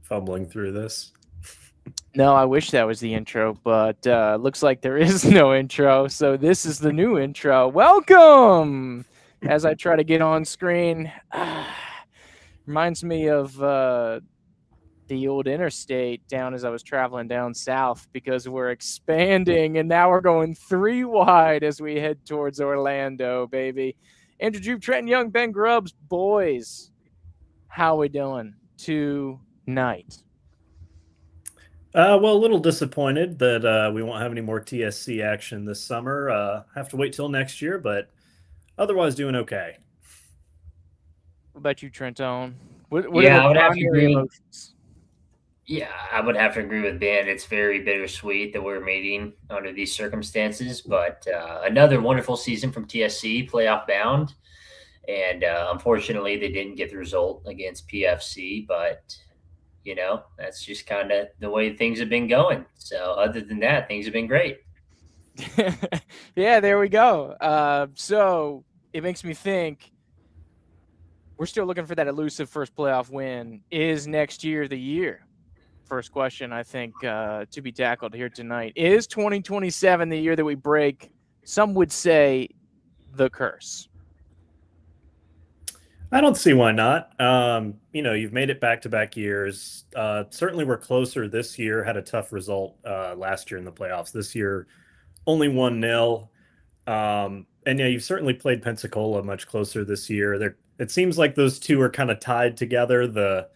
fumbling through this. No, I wish that was the intro, but looks like there is no intro. So this is the new intro. Welcome! As I try to get on screen, reminds me of the old interstate down as I was traveling down south because we're expanding and now we're going 3 wide as we head towards Orlando, baby. Andrew Jupe, Trenton Young, Ben Grubbs, boys, how we doing tonight? Well, a little disappointed that we won't have any more TSC action this summer. Have to wait till next year, but otherwise doing okay. What about you, Trenton? What are Yeah, the I would have to primary agree. emotions? Yeah, I would have to agree with Ben. It's very bittersweet that we're meeting under these circumstances, but another wonderful season from TSC, playoff bound. And unfortunately, they didn't get the result against PFC, but that's just kind of the way things have been going. So, other than that, things have been great. Yeah, there we go. So it makes me think we're still looking for that elusive first playoff win. Is next year the year? First question, I think, to be tackled here tonight. Is 2027 the year that we break, some would say, the curse? I don't see why not. You've made it back-to-back years. Certainly, we're closer this year. Had a tough result last year in the playoffs. This year, only 1-0. And yeah, you've certainly played Pensacola much closer this year. It seems like those two are kind of tied together. The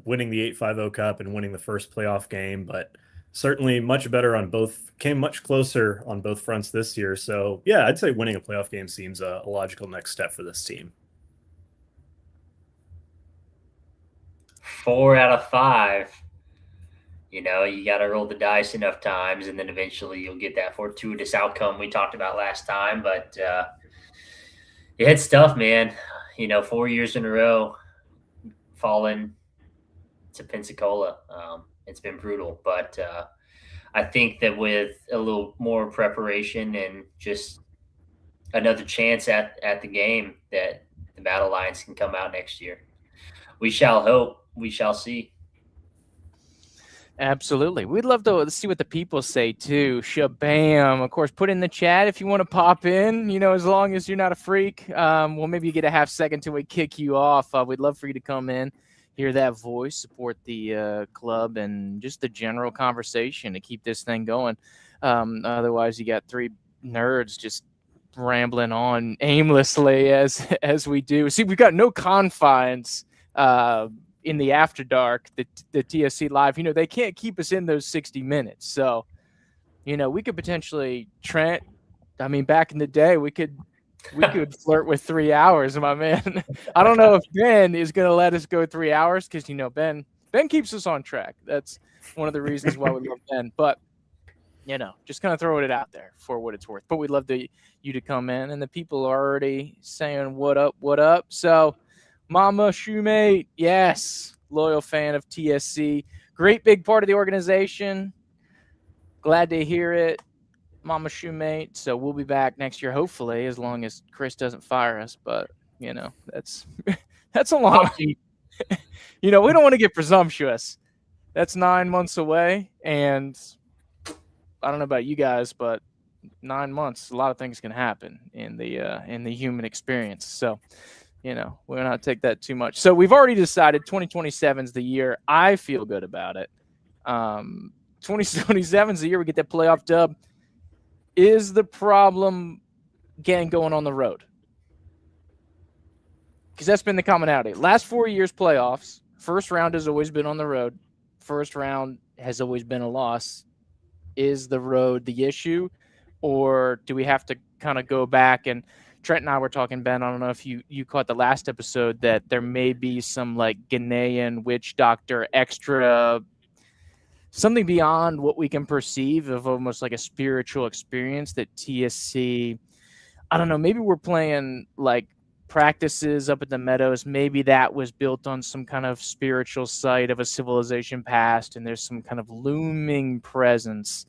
winning the 850 Cup and winning the first playoff game, but certainly much better on both. Came much closer on both fronts this year. So yeah, I'd say winning a playoff game seems a logical next step for this team. 4 out of 5. You got to roll the dice enough times, and then eventually you'll get that fortuitous outcome we talked about last time. But it's tough, man. 4 years in a row, falling to Pensacola. It's been brutal, but I think that with a little more preparation and just another chance at the game, that the Battle Lions can come out next year. We shall hope. We shall see. Absolutely. We'd love to see what the people say too. Shabam. Of course, put in the chat if you want to pop in, as long as you're not a freak. Well, maybe you get a half second till we kick you off. We'd love for you to come in, hear that voice, support the club, and just the general conversation to keep this thing going. Otherwise, you got 3 nerds just rambling on aimlessly as we do. See, we've got no confines in the After Dark, the TSC Live. They can't keep us in those 60 minutes. So, we could potentially, Trent, back in the day, we could flirt with 3 hours, my man. I don't know if Ben is going to let us go 3 hours because, Ben keeps us on track. That's one of the reasons why we love Ben. But, just kind of throwing it out there for what it's worth. But we'd love you to come in. And the people are already saying, what up, what up? So, Mama Shoemate, yes, loyal fan of TSC. Great big part of the organization. Glad to hear it, Mama Shoemate. So we'll be back next year, hopefully, as long as Chris doesn't fire us. But, that's a long we don't want to get presumptuous. That's 9 months away. And I don't know about you guys, but 9 months, a lot of things can happen in the human experience. So, we're not take that too much. So we've already decided 2027 is the year. I feel good about it. 2027 is the year we get that playoff dub. Is the problem going on the road? Because that's been the commonality. Last 4 years playoffs, first round has always been on the road. First round has always been a loss. Is the road the issue? Or do we have to kind of go back and Trent and I were talking, Ben, I don't know if you caught the last episode, that there may be some like Ghanaian witch doctor extra, something beyond what we can perceive of almost like a spiritual experience that TSC, I don't know, maybe we're playing like practices up at the Meadows. Maybe that was built on some kind of spiritual site of a civilization past, and there's some kind of looming presence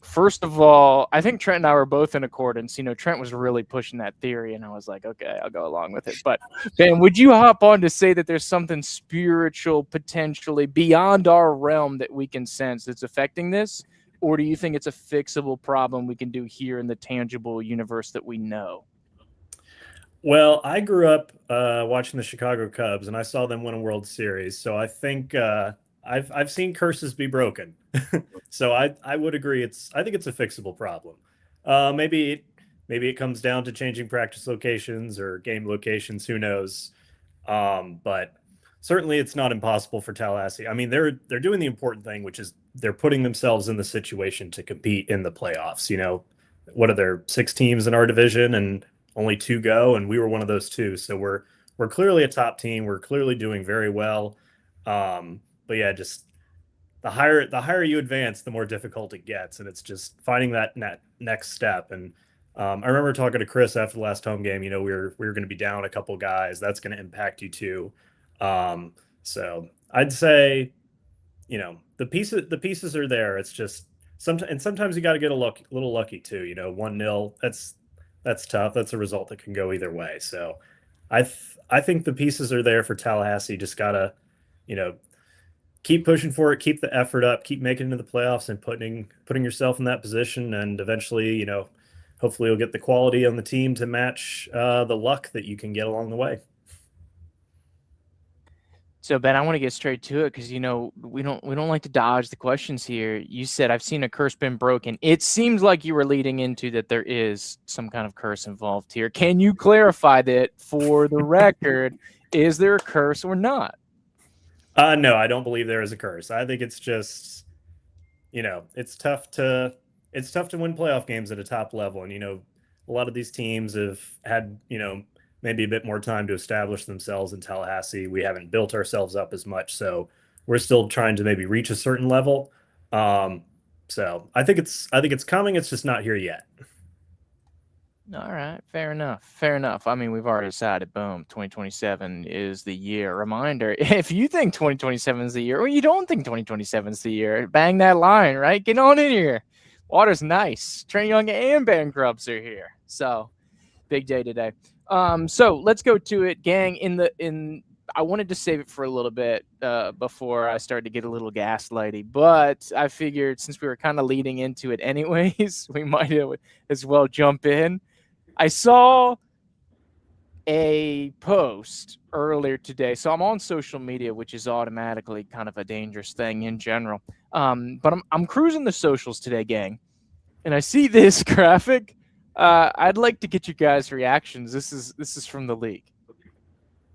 First of all, I think Trent and I were both in accordance. Trent was really pushing that theory, and I was like, okay, I'll go along with it. But Ben, would you hop on to say that there's something spiritual potentially beyond our realm that we can sense that's affecting this? Or do you think it's a fixable problem we can do here in the tangible universe that we know? Well, I grew up watching the Chicago Cubs, and I saw them win a World Series. So I think I've seen curses be broken. So I would agree. I think it's a fixable problem. Maybe it comes down to changing practice locations or game locations. Who knows? But certainly, it's not impossible for Tallahassee. I mean, they're doing the important thing, which is they're putting themselves in the situation to compete in the playoffs. What are there 6 teams in our division, and only 2 go, and we were one of those 2. So we're clearly a top team. We're clearly doing very well. But yeah, just the higher you advance, the more difficult it gets, and it's just finding that next step. And I remember talking to Chris after the last home game. We were going to be down a couple guys. That's going to impact you too. So I'd say, the pieces are there. It's just sometimes you got to get a little lucky too. 1-0. That's tough. That's a result that can go either way. So I think the pieces are there for Tallahassee. Just gotta, you know, keep pushing for it, keep the effort up, keep making it into the playoffs and putting yourself in that position, and eventually, hopefully you'll get the quality on the team to match the luck that you can get along the way. So Ben, I want to get straight to it because we don't like to dodge the questions here. You said I've seen a curse been broken. It seems like you were leading into that there is some kind of curse involved here. Can you clarify that for the record? Is there a curse or not? No, I don't believe there is a curse. I think it's just, it's tough to win playoff games at a top level, and a lot of these teams have had maybe a bit more time to establish themselves in Tallahassee. We haven't built ourselves up as much, so we're still trying to maybe reach a certain level. So I think it's coming. It's just not here yet. All right, fair enough. Fair enough. I mean, we've already decided, boom, 2027 is the year. Reminder, if you think 2027 is the year, or you don't think 2027 is the year, bang that line, right? Get on in here. Water's nice. Trey Young and Ben Grubbs are here. So, big day today. So let's go to it, gang. I wanted to save it for a little bit before I started to get a little gaslighty, but I figured since we were kind of leading into it anyways, we might as well jump in. I saw a post earlier today. So I'm on social media, which is automatically kind of a dangerous thing in general. But I'm cruising the socials today, gang, and I see this graphic. I'd like to get you guys' reactions. This is from the league.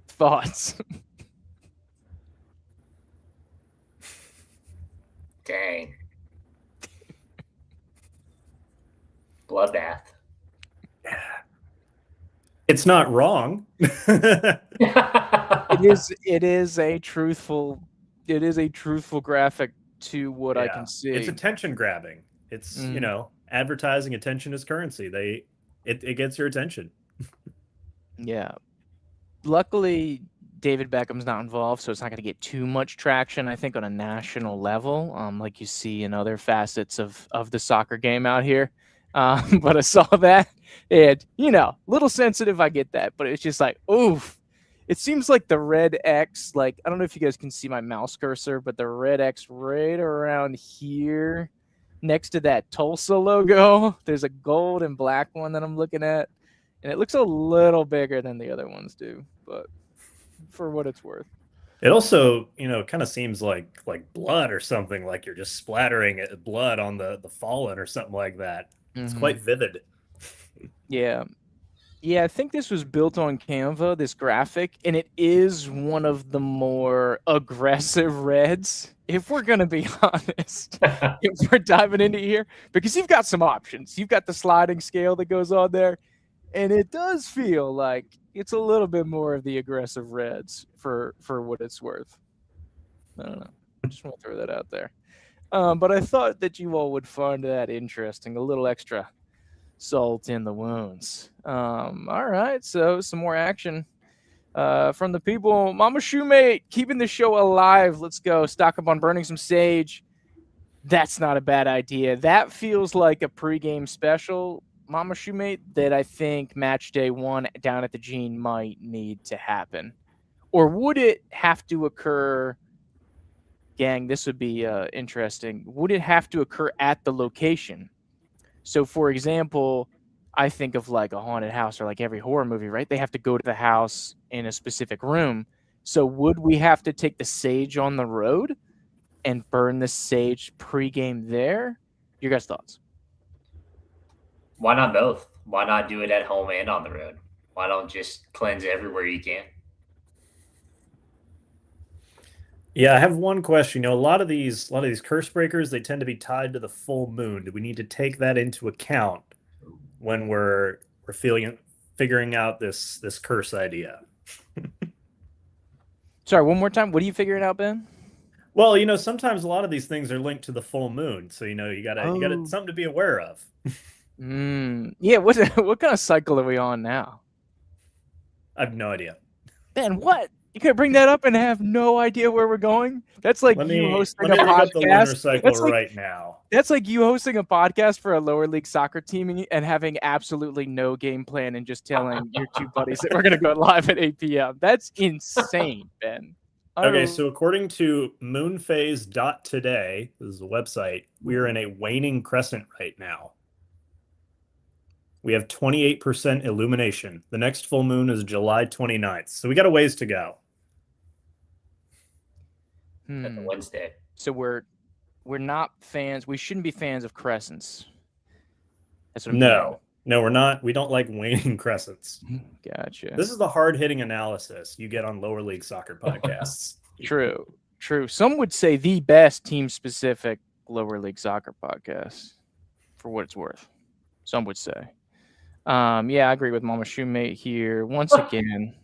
Thoughts? Dang. Bloodbath. It's not wrong. It is a truthful graphic to what I can see. It's attention grabbing. It's advertising attention is currency. It gets your attention. Yeah. Luckily, David Beckham's not involved, so it's not going to get too much traction, I think, on a national level, like you see in other facets of the soccer game out here. But I saw that, and, little sensitive, I get that, but it's just like, oof. It seems like the red X, I don't know if you guys can see my mouse cursor, but the red X right around here next to that Tulsa logo, there's a gold and black one that I'm looking at, and it looks a little bigger than the other ones do, but for what it's worth. It also, kind of seems like blood or something, like you're just splattering blood on the fallen or something like that. It's quite vivid. Yeah. Yeah, I think this was built on Canva, this graphic, and it is one of the more aggressive reds, if we're going to be honest, if we're diving into here, because you've got some options. You've got the sliding scale that goes on there, and it does feel like it's a little bit more of the aggressive reds for what it's worth. I don't know. I just want to throw that out there. But I thought that you all would find that interesting, a little extra salt in the wounds. All right, so some more action from the people. Mama Shoemate, keeping the show alive. Let's go. Stock up on burning some sage. That's not a bad idea. That feels like a pregame special, Mama Shoemate, that I think match day 1 down at the Gene might need to happen. Or would it have to occur, gang, this would be interesting. Would it have to occur at the location? So, for example, I think of like a haunted house or like every horror movie, right? They have to go to the house in a specific room. So, would we have to take the sage on the road and burn the sage pregame there? Your guys' thoughts? Why not both? Why not do it at home and on the road? Why don't just cleanse everywhere you can? Yeah, I have one question. A lot of these curse breakers, they tend to be tied to the full moon. Do we need to take that into account when we're figuring out this curse idea? Sorry, one more time. What are you figuring out, Ben? Well, sometimes a lot of these things are linked to the full moon, so you gotta something to be aware of. Yeah. What kind of cycle are we on now? I have no idea. Ben, what? You could bring that up and have no idea where we're going? That's like Let you me hosting let a me look up the lunar podcast. cycle right now. That's like you hosting a podcast for a lower league soccer team and having absolutely no game plan and just telling your two buddies that we're going to go live at 8 p.m. That's insane, Ben. Okay, so according to moonphase.today, this is a website, we are in a waning crescent right now. We have 28% illumination. The next full moon is July 29th. So we got a ways to go. That's a Wednesday. So we're not fans. We shouldn't be fans of crescents. That's what I'm hearing. No, we're not. We don't like waning crescents. Gotcha. This is the hard-hitting analysis you get on lower league soccer podcasts. True. Some would say the best team-specific lower league soccer podcast, for what it's worth. Some would say. Yeah, I agree with Mama Shoemate here. Once again,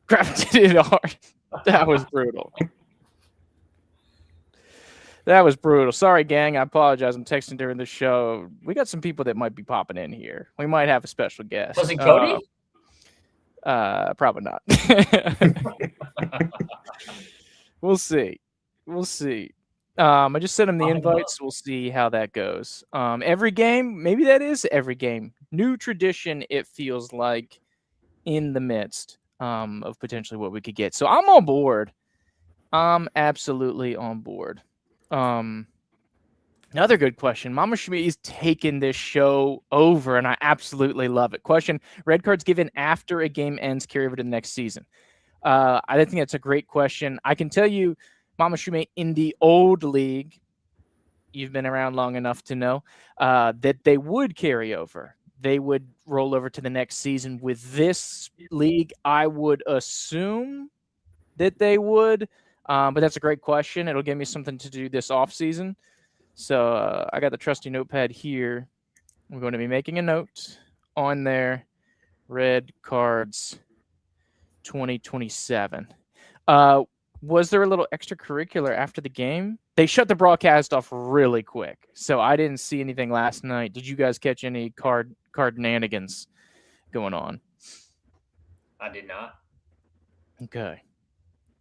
crap did it hard. That was brutal. That was brutal. Sorry, gang. I apologize. I'm texting during the show. We got some people that might be popping in here. We might have a special guest. Was it Cody? Probably not. We'll see. I just sent him the invites. We'll see how that goes. Every game, maybe that is every game. New tradition, it feels like, in the midst of potentially what we could get. So I'm on board. I'm absolutely on board. Another good question. Mama Shmi is taking this show over, and I absolutely love it. Question: red cards given after a game ends carry over to the next season? I think that's a great question. I can tell you, Mama Shumate, in the old league, you've been around long enough to know that they would carry over. They would roll over to the next season. With this league, I would assume that they would, but that's a great question. It'll give me something to do this off season. So I got the trusty notepad here. I'm going to be making a note on there. Red cards 2027. Was there a little extracurricular after the game? They shut the broadcast off really quick, so I didn't see anything last night. Did you guys catch any cardnanigans going on? I did not. Okay.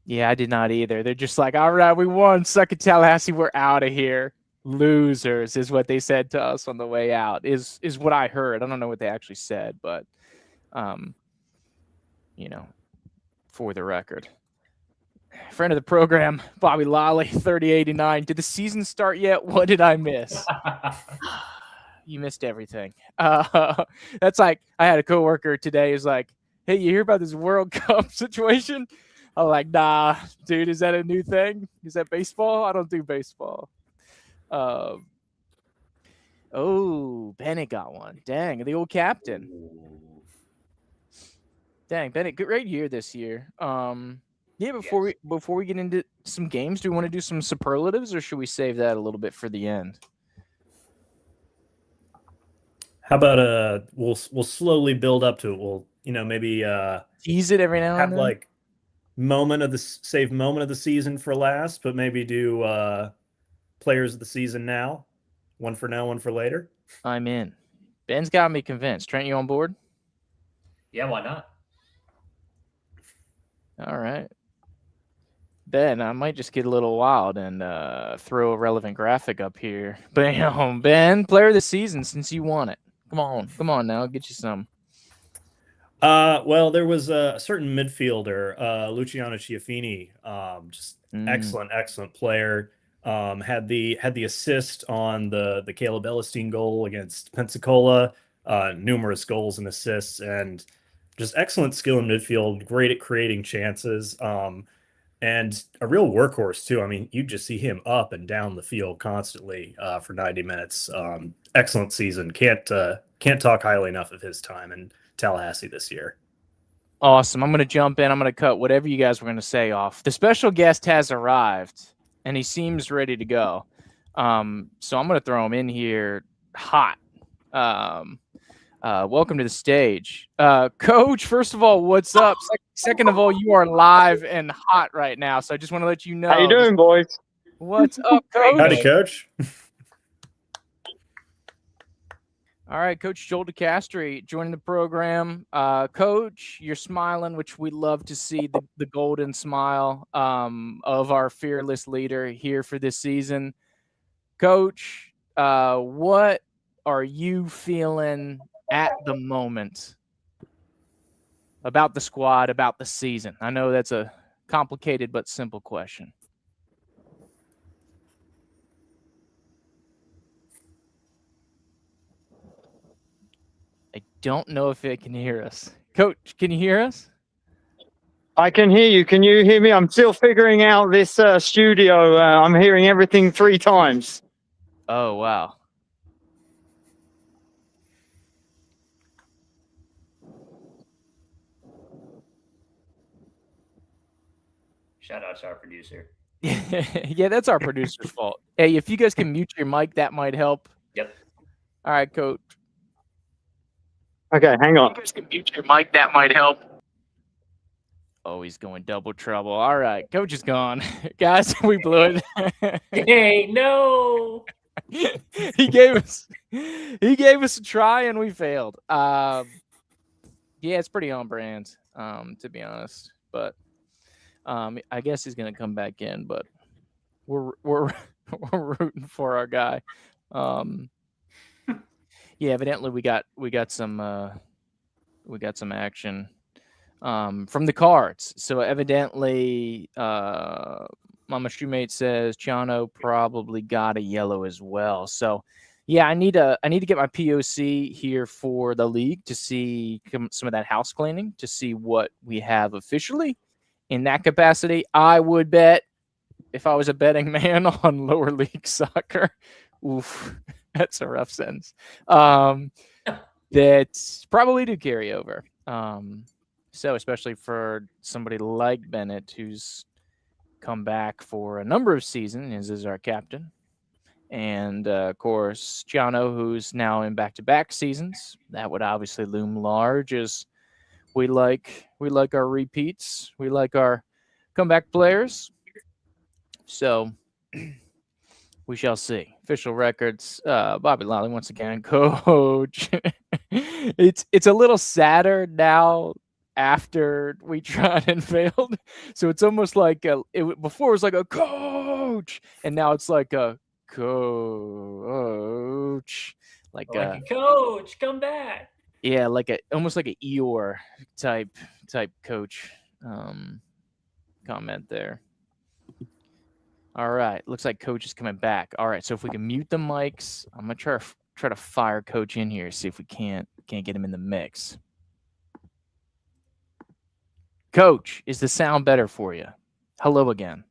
Yeah, I did not either. They're just like, all right, we won. Suck it, Tallahassee. We're out of here. Losers is what they said to us on the way out, is what I heard. I don't know what they actually said, but, for the record. Friend of the program, Bobby Lally, 3089. Did the season start yet? What did I miss? You missed everything. That's like, I had a coworker today who's like, hey, you hear about this World Cup situation? I'm like, nah, dude, is that a new thing? Is that baseball? I don't do baseball. Bennett got one. Dang, the old captain. Dang, Bennett, great year this year. Before we get into some games, do we want to do some superlatives, or should we save that a little bit for the end? How about we'll slowly build up to it. We'll maybe tease it every now and then. Have like moment of the season for last, but maybe do players of the season now. One for now, one for later. I'm in. Ben's got me convinced. Trent, you on board? Yeah, why not? All right. Ben, I might just get a little wild and throw a relevant graphic up here. Bam, Ben, player of the season since you won it. Come on now, I'll get you some. Well, there was a certain midfielder, Luciano Chiaffini, just excellent player. Had the assist on the Caleb Ellenstein goal against Pensacola, numerous goals and assists, and just excellent skill in midfield, great at creating chances, and a real workhorse too. I mean, you just see him up and down the field constantly for 90 minutes. Excellent season. Can't talk highly enough of his time in Tallahassee this year. Awesome. I'm going to jump in. I'm going to cut whatever you guys were going to say off. The special guest has arrived, and he seems ready to go. So I'm going to throw him in here hot. Welcome to the stage. Coach, first of all, what's up? Second of all, you are live and hot right now, so I just want to let you know. How you doing, boys? What's up, Coach? Howdy, Coach. All right, Coach Joel DeCastri joining the program. Coach, you're smiling, which we love to see, the golden smile of our fearless leader here for this season. Coach, what are you feeling at the moment about the squad, about the season? I know that's a complicated but simple question. I don't know if it can hear us. Coach, can you hear us? I can hear you. Can you hear me? I'm still figuring out this studio. I'm hearing everything 3 times. Oh, wow. Shout out to our producer. Yeah, that's our producer's fault. Hey, if you guys can mute your mic, that might help. Yep. All right, Coach. Okay, hang on. If you guys can mute your mic, that might help. Oh, he's going double trouble. All right, Coach is gone. Guys, we blew it. Hey, no. he gave us a try and we failed. Yeah, it's pretty on brand, to be honest. But I guess he's gonna come back in, but we're rooting for our guy. Yeah, evidently we got some action from the cards. So evidently Mama Shoemate says Chano probably got a yellow as well. So yeah, I need to get my POC here for the league to see some of that house cleaning, to see what we have officially. In that capacity, I would bet, if I was a betting man on lower league soccer, oof, that's a rough sentence. That's probably do carry over. So especially for somebody like Bennett, who's come back for a number of seasons, is our captain. And of course, Giano, who's now in back-to-back seasons. That would obviously loom large, as we like our repeats. We like our comeback players. So we shall see. Official records. Bobby Lally once again, Coach. It's a little sadder now after we tried and failed. So it's almost like before it was like a coach, and now it's like a coach, like a coach, come back. Yeah, almost like an Eeyore type coach comment there. All right, looks like Coach is coming back. All right, so if we can mute the mics, I'm gonna try to fire Coach in here, see if we can't get him in the mix. Coach, is the sound better for you? Hello again.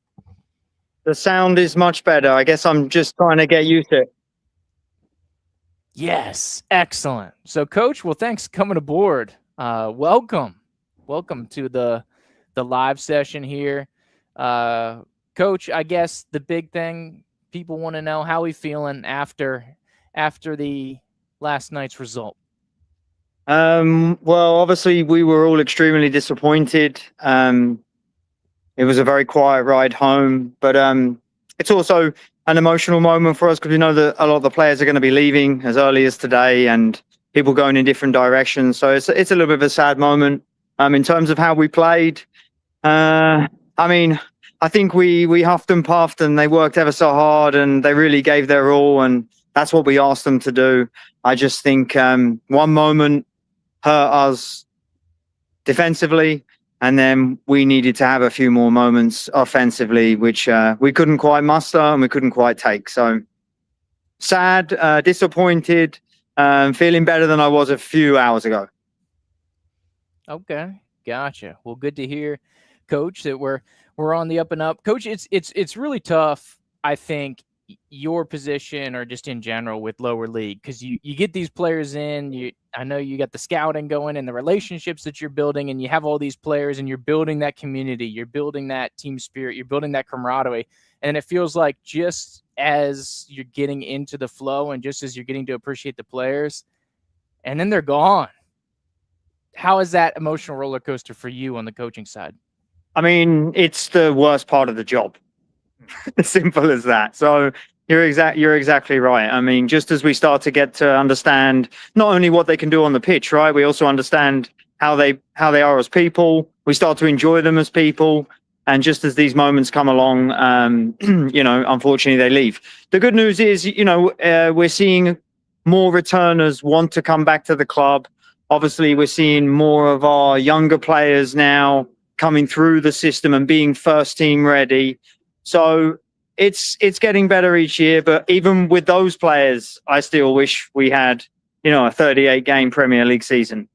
The sound is much better. I guess I'm just trying to get used to it. Yes, excellent. So, Coach, well, thanks for coming aboard. Welcome to the live session here. Coach, I guess the big thing people want to know, how we feeling after the last night's result? Well, obviously we were all extremely disappointed. It was a very quiet ride home, but it's also an emotional moment for us because we know that a lot of the players are going to be leaving as early as today, and people going in different directions. So it's a little bit of a sad moment. In terms of how we played, I mean, I think we huffed and puffed, and they worked ever so hard, and they really gave their all, and that's what we asked them to do. I just think one moment hurt us defensively, and then we needed to have a few more moments offensively, which we couldn't quite muster and we couldn't quite take. So sad, disappointed, feeling better than I was a few hours ago. Okay, gotcha. Well, good to hear, Coach, that we're on the up and up. Coach, it's really tough, I think, your position or just in general with lower league, because you get these players in. I know you got the scouting going and the relationships that you're building, and you have all these players, and you're building that community, you're building that team spirit, you're building that camaraderie, and it feels like just as you're getting into the flow and just as you're getting to appreciate the players, and then they're gone. How is that emotional roller coaster for you on the coaching side? I mean, it's the worst part of the job. As simple as that. So you're exactly right. I mean, just as we start to get to understand not only what they can do on the pitch, right? We also understand how they are as people. We start to enjoy them as people. And just as these moments come along, unfortunately they leave. The good news is, we're seeing more returners want to come back to the club. Obviously, we're seeing more of our younger players now coming through the system and being first team ready. So it's getting better each year. But even with those players, I still wish we had, a 38 game Premier League season.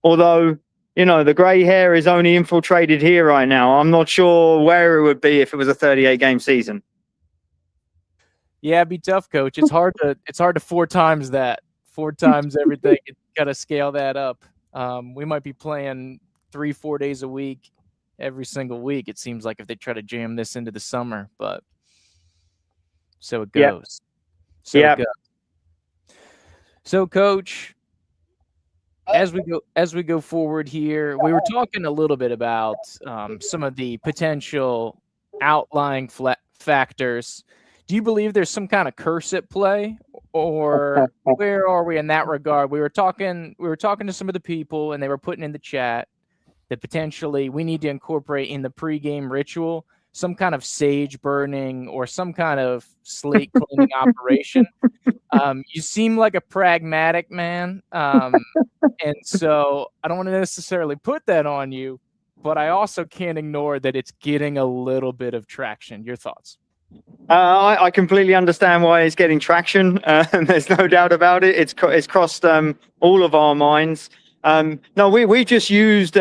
Although, the grey hair is only infiltrated here right now. I'm not sure where it would be if it was a 38 game season. Yeah, it'd be tough, Coach. It's hard to 4 times that. 4 times everything. You got to scale that up. We might be playing 3-4 days a week every single week, it seems like, if they try to jam this into the summer, but so it goes. Yeah. It goes. So, Coach, as we go forward here, we were talking a little bit about some of the potential outlying factors. Do you believe there's some kind of curse at play, or where are we in that regard? We were talking to some of the people, and they were putting in the chat that potentially we need to incorporate in the pregame ritual some kind of sage burning or some kind of slate cleaning operation. You seem like a pragmatic man, and so I don't want to necessarily put that on you, but I also can't ignore that it's getting a little bit of traction. Your thoughts? I completely understand why it's getting traction. There's no doubt about it. It's crossed all of our minds. No, we just used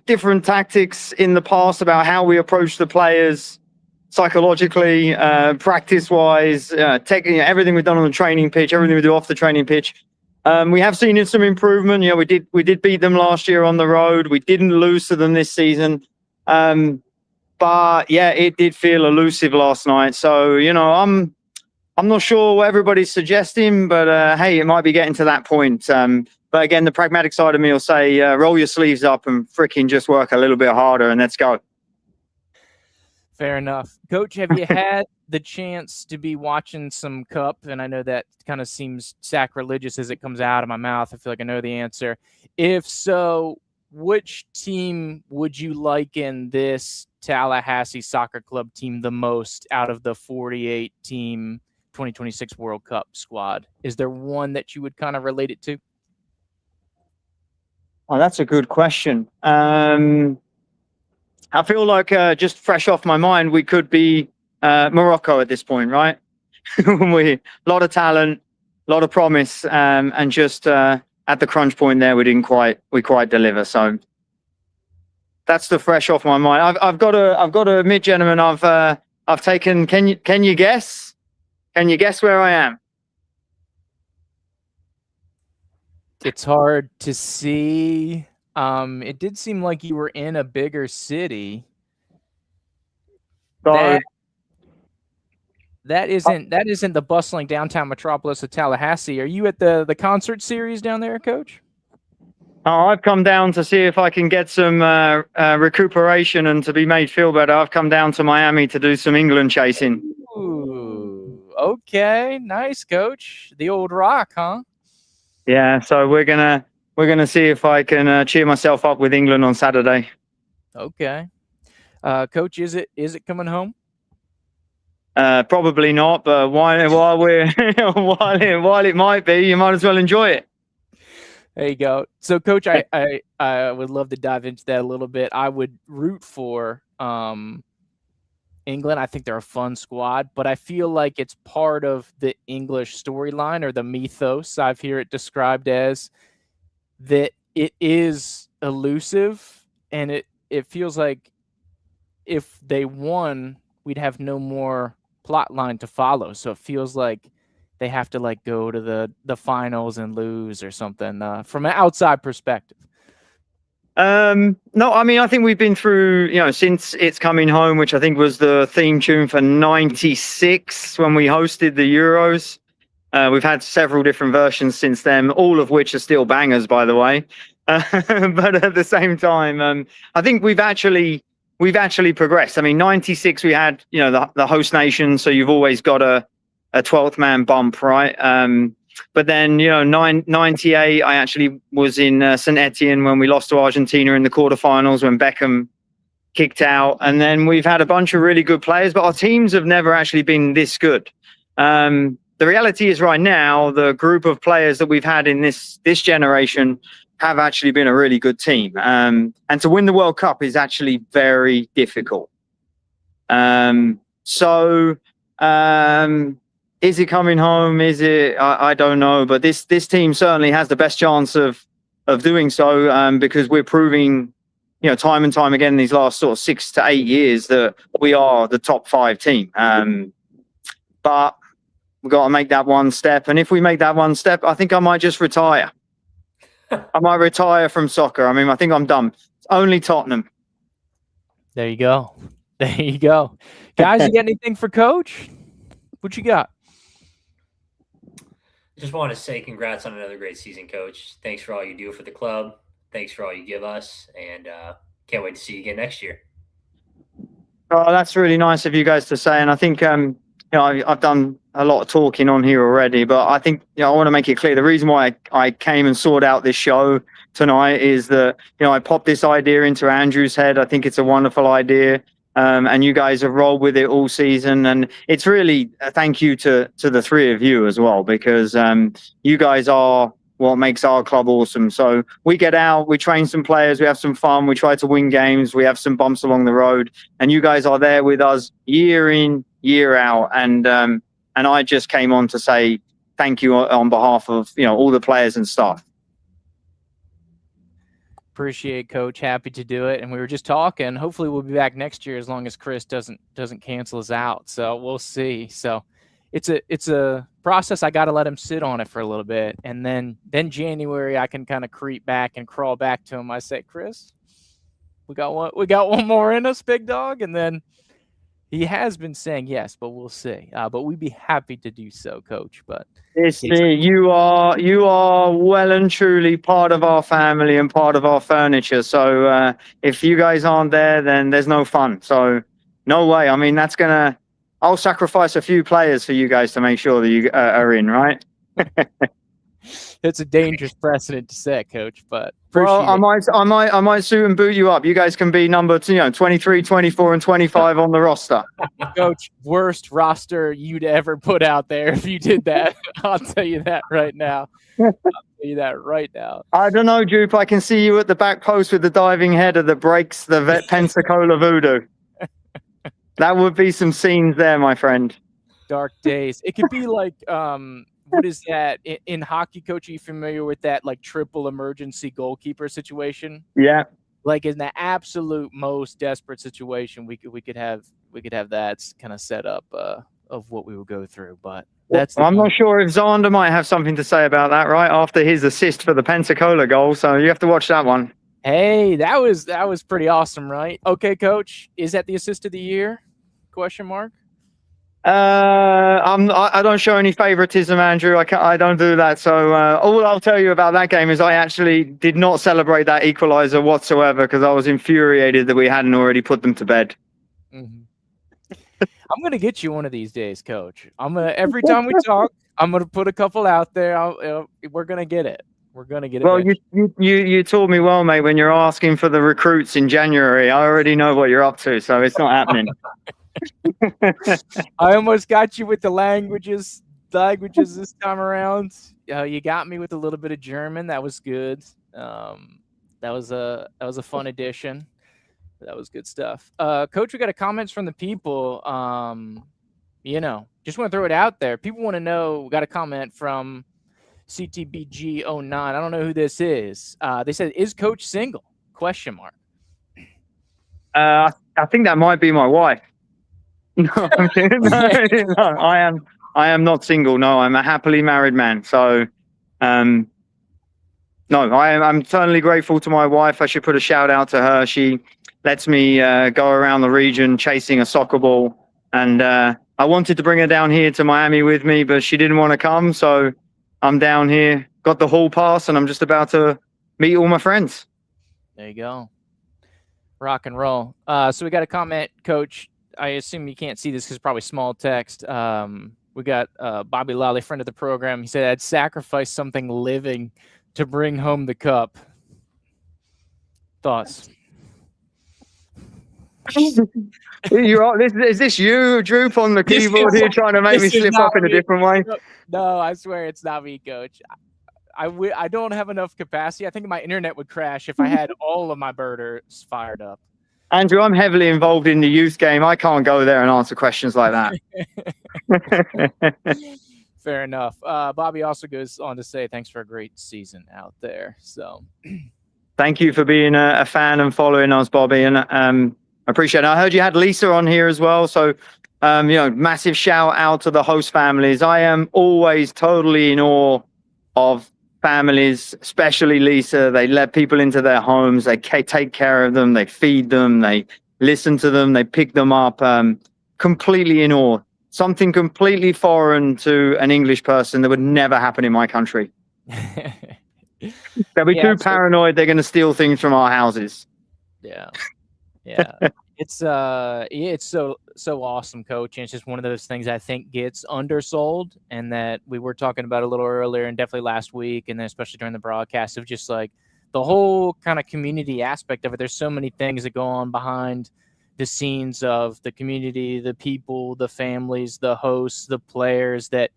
different tactics in the past about how we approach the players psychologically, practice-wise, everything we've done on the training pitch, everything we do off the training pitch. We have seen some improvement. We did beat them last year on the road. We didn't lose to them this season. But yeah, it did feel elusive last night. So, I'm not sure what everybody's suggesting, but hey, it might be getting to that point. But again, the pragmatic side of me will say, roll your sleeves up and freaking just work a little bit harder and let's go. Fair enough. Coach, have you had the chance to be watching some Cup? And I know that kind of seems sacrilegious as it comes out of my mouth. I feel like I know the answer. If so, which team would you liken this Tallahassee Soccer Club team the most out of the 48-team 2026 World Cup squad? Is there one that you would kind of relate it to? Oh, that's a good question. I feel like just fresh off my mind, we could be Morocco at this point, right? A lot of talent, a lot of promise, and just at the crunch point there, we quite deliver. So that's the fresh off my mind. I've got to admit, gentlemen, I've taken. Can you guess? Can you guess where I am? It's hard to see. It did seem like you were in a bigger city. So, that isn't the bustling downtown metropolis of Tallahassee. Are you at the concert series down there, Coach? I've come down to see if I can get some recuperation and to be made feel better. I've come down to Miami to do some England chasing. Ooh, okay, nice, Coach. The old Rock, huh? Yeah, so we're gonna see if I can cheer myself up with England on Saturday. Okay. Coach, is it coming home? Probably not, but while we're while it might be, you might as well enjoy it. There you go. So, Coach, I would love to dive into that a little bit. I would root for England. I think they're a fun squad, but I feel like it's part of the English storyline or the mythos I've heard it described as, that it is elusive, and it feels like if they won, we'd have no more plot line to follow. So it feels like they have to like go to the finals and lose or something from an outside perspective. No, I mean, I think we've been through, since It's Coming Home, which I think was the theme tune for 96 when we hosted the Euros. We've had several different versions since then, all of which are still bangers, by the way. But at the same time, I think we've actually progressed. I mean, 96, we had, the host nation. So you've always got a 12th man bump, right? But then, 98, I actually was in St. Etienne when we lost to Argentina in the quarterfinals when Beckham kicked out. And then we've had a bunch of really good players, but our teams have never actually been this good. The reality is right now, the group of players that we've had in this generation have actually been a really good team. And to win the World Cup is actually very difficult. Is it coming home? Is it? I don't know. But this team certainly has the best chance of doing so because we're proving, time and time again these last sort of 6 to 8 years that we are the top 5 team. But we've got to make that one step. And if we make that one step, I think I might just retire. I might retire from soccer. I mean, I think I'm done. It's only Tottenham. There you go. There you go. Guys, you got anything for Coach? What you got? Just want to say congrats on another great season, Coach. Thanks for all you do for the club. Thanks for all you give us. And can't wait to see you again next year. Oh, that's really nice of you guys to say. And I think, I've done a lot of talking on here already, but I think, I want to make it clear. The reason why I came and sought out this show tonight is that, I popped this idea into Andrew's head. I think it's a wonderful idea. And you guys have rolled with it all season. And it's really a thank you to the 3 of you as well, because you guys are what makes our club awesome. So we get out, we train some players, we have some fun, we try to win games, we have some bumps along the road, and you guys are there with us year in, year out. And I just came on to say thank you on behalf of, all the players and staff. Appreciate, Coach. Happy to do it. And we were just talking. Hopefully we'll be back next year as long as Chris doesn't cancel us out. So we'll see. So it's a process. I got to let him sit on it for a little bit, and then January I can kind of creep back and crawl back to him. I say, Chris, we got one more in us, big dog, and then he has been saying yes, but we'll see. But we'd be happy to do so, Coach. But you are well and truly part of our family and part of our furniture. So if you guys aren't there, then there's no fun. So no way. I mean, I'll sacrifice a few players for you guys to make sure that you are in, right? It's a dangerous precedent to set, Coach, but I might suit and boot you up. You guys can be number 23, 24, and 25 on the roster. Coach, worst roster you'd ever put out there if you did that. I'll tell you that right now. I don't know, Jupe. I can see you at the back post with the diving header that breaks the Pensacola voodoo. That would be some scenes there, my friend. Dark days. It could be like what is that in hockey, Coach? Are you familiar with that like triple emergency goalkeeper situation? Yeah. Like in the absolute most desperate situation, we could have that kind of set up of what we would go through. But I'm not sure if Zander might have something to say about that, right? After his assist for the Pensacola goal. So you have to watch that one. Hey, that was pretty awesome, right? Okay, Coach. Is that the assist of the year? Question mark. I don't show any favoritism, Andrew. I don't do that. So all I'll tell you about that game is I actually did not celebrate that equalizer whatsoever because I was infuriated that we hadn't already put them to bed. Mm-hmm. I'm gonna get you one of these days, Coach. Every time we talk, I'm gonna put a couple out there. We're gonna get it. We're gonna get it. Well, you told me well, mate. When you're asking for the recruits in January, I already know what you're up to, so it's not happening. I almost got you with the languages this time around. You got me with a little bit of German. That was good. That was a fun addition. That was good stuff. Coach, we got a comments from the people. Just want to throw it out there. People want to know. We got a comment from CTBG09. I don't know who this is. They said, "Is Coach single?" ? I think that might be my wife. No, I'm kidding. No, I am not single. No, I'm a happily married man. So, no, I'm eternally grateful to my wife. I should put a shout out to her. She lets me go around the region chasing a soccer ball, and I wanted to bring her down here to Miami with me, but she didn't want to come. So I'm down here, got the hall pass, and I'm just about to meet all my friends. There you go. Rock and roll. So we got a comment, Coach. I assume you can't see this because it's probably small text. We got Bobby Lally, friend of the program. He said, "I'd sacrifice something living to bring home the cup." Thoughts? Is this you, Droop, on the keyboard here trying to make me slip up in a different way? No, I swear it's not me, Coach. I don't have enough capacity. I think my internet would crash if I had all of my birders fired up. Andrew, I'm heavily involved in the youth game. I can't go there and answer questions like that. Fair enough. Bobby also goes on to say, "Thanks for a great season out there." So, thank you for being a fan and following us, Bobby, and I appreciate it. I heard you had Lisa on here as well, so massive shout out to the host families. I am always totally in awe of families, especially Lisa. They let people into their homes, they take care of them, they feed them, they listen to them, they pick them up. Completely in awe. Something completely foreign to an English person that would never happen in my country. They'll be too paranoid. They're going to steal things from our houses. Yeah. It's so awesome, Coach. And it's just one of those things I think gets undersold, and that we were talking about a little earlier, and definitely last week, and then especially during the broadcast, of just like the whole kind of community aspect of it. There's so many things that go on behind the scenes of the community, the people, the families, the hosts, the players that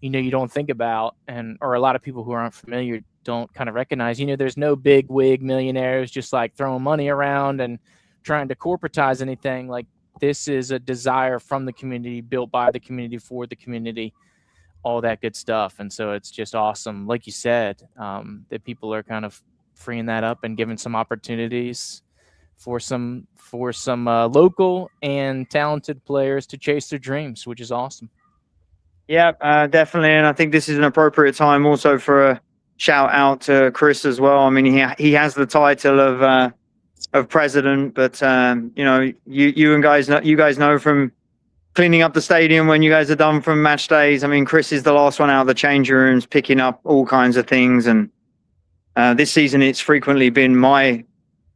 you don't think about, or a lot of people who aren't familiar don't kind of recognize. There's no big wig millionaires just like throwing money around and trying to corporatize anything. Like, this is a desire from the community, built by the community, for the community, all that good stuff. And so it's just awesome, like you said, that people are kind of freeing that up and giving some opportunities for some local and talented players to chase their dreams, which is awesome. Yeah, definitely. And I think this is an appropriate time also for a shout out to Chris as well. I mean, he has the title of president, but you guys know from cleaning up the stadium when you guys are done from match days. I mean, Chris is the last one out of the changing rooms, picking up all kinds of things. And this season, it's frequently been my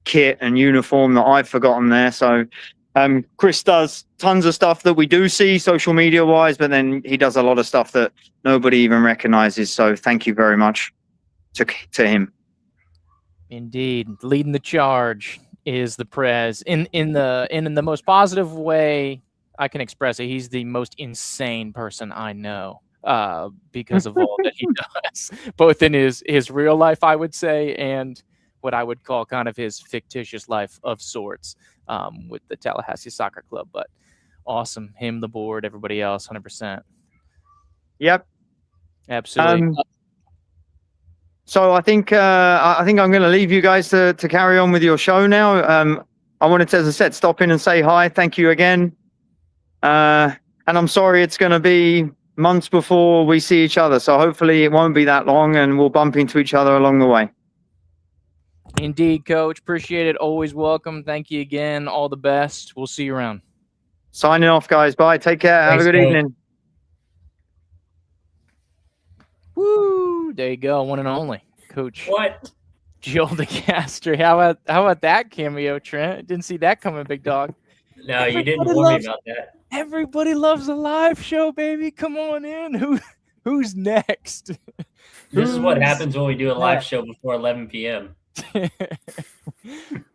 kit and uniform that I've forgotten there. So Chris does tons of stuff that we do see social media wise, but then he does a lot of stuff that nobody even recognizes. So thank you very much to him. Indeed, leading the charge is the Prez in the most positive way I can express it. He's the most insane person I know, because of all that he does, both in his real life, I would say, and what I would call kind of his fictitious life of sorts, with the Tallahassee Soccer Club. But awesome, him, the board, everybody else, 100%. Yep, absolutely. So I think I'm going to leave you guys to carry on with your show now. I wanted to, as I said, stop in and say hi. Thank you again. And I'm sorry it's going to be months before we see each other. So hopefully it won't be that long, and we'll bump into each other along the way. Indeed, Coach. Appreciate it. Always welcome. Thank you again. All the best. We'll see you around. Signing off, guys. Bye. Take care. Thanks, have a good evening. Woo! There you go. One and only Coach. What? Joel DeCastro. How about that cameo, Trent? Didn't see that coming, big dog. No, you didn't warn me about that. Everybody loves a live show, baby. Come on in. Who's next? This is what Who's happens when we do a live that? show before 11 p.m.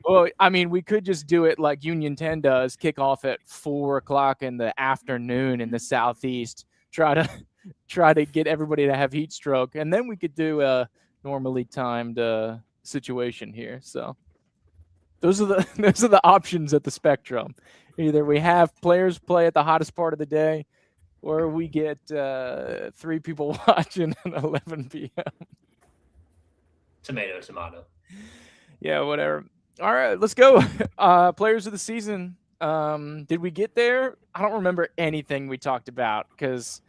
Well, I mean, we could just do it like Union 10 does, kick off at 4:00 in the afternoon in the Southeast, try to get everybody to have heat stroke, and then we could do a normally timed situation here. So those are the those are the options at the spectrum. Either we have players play at the hottest part of the day, or we get 3 people watching at 11 p.m. Tomato, tomato. Yeah, whatever. All right, let's go. Players of the season. Did we get there? I don't remember anything we talked about because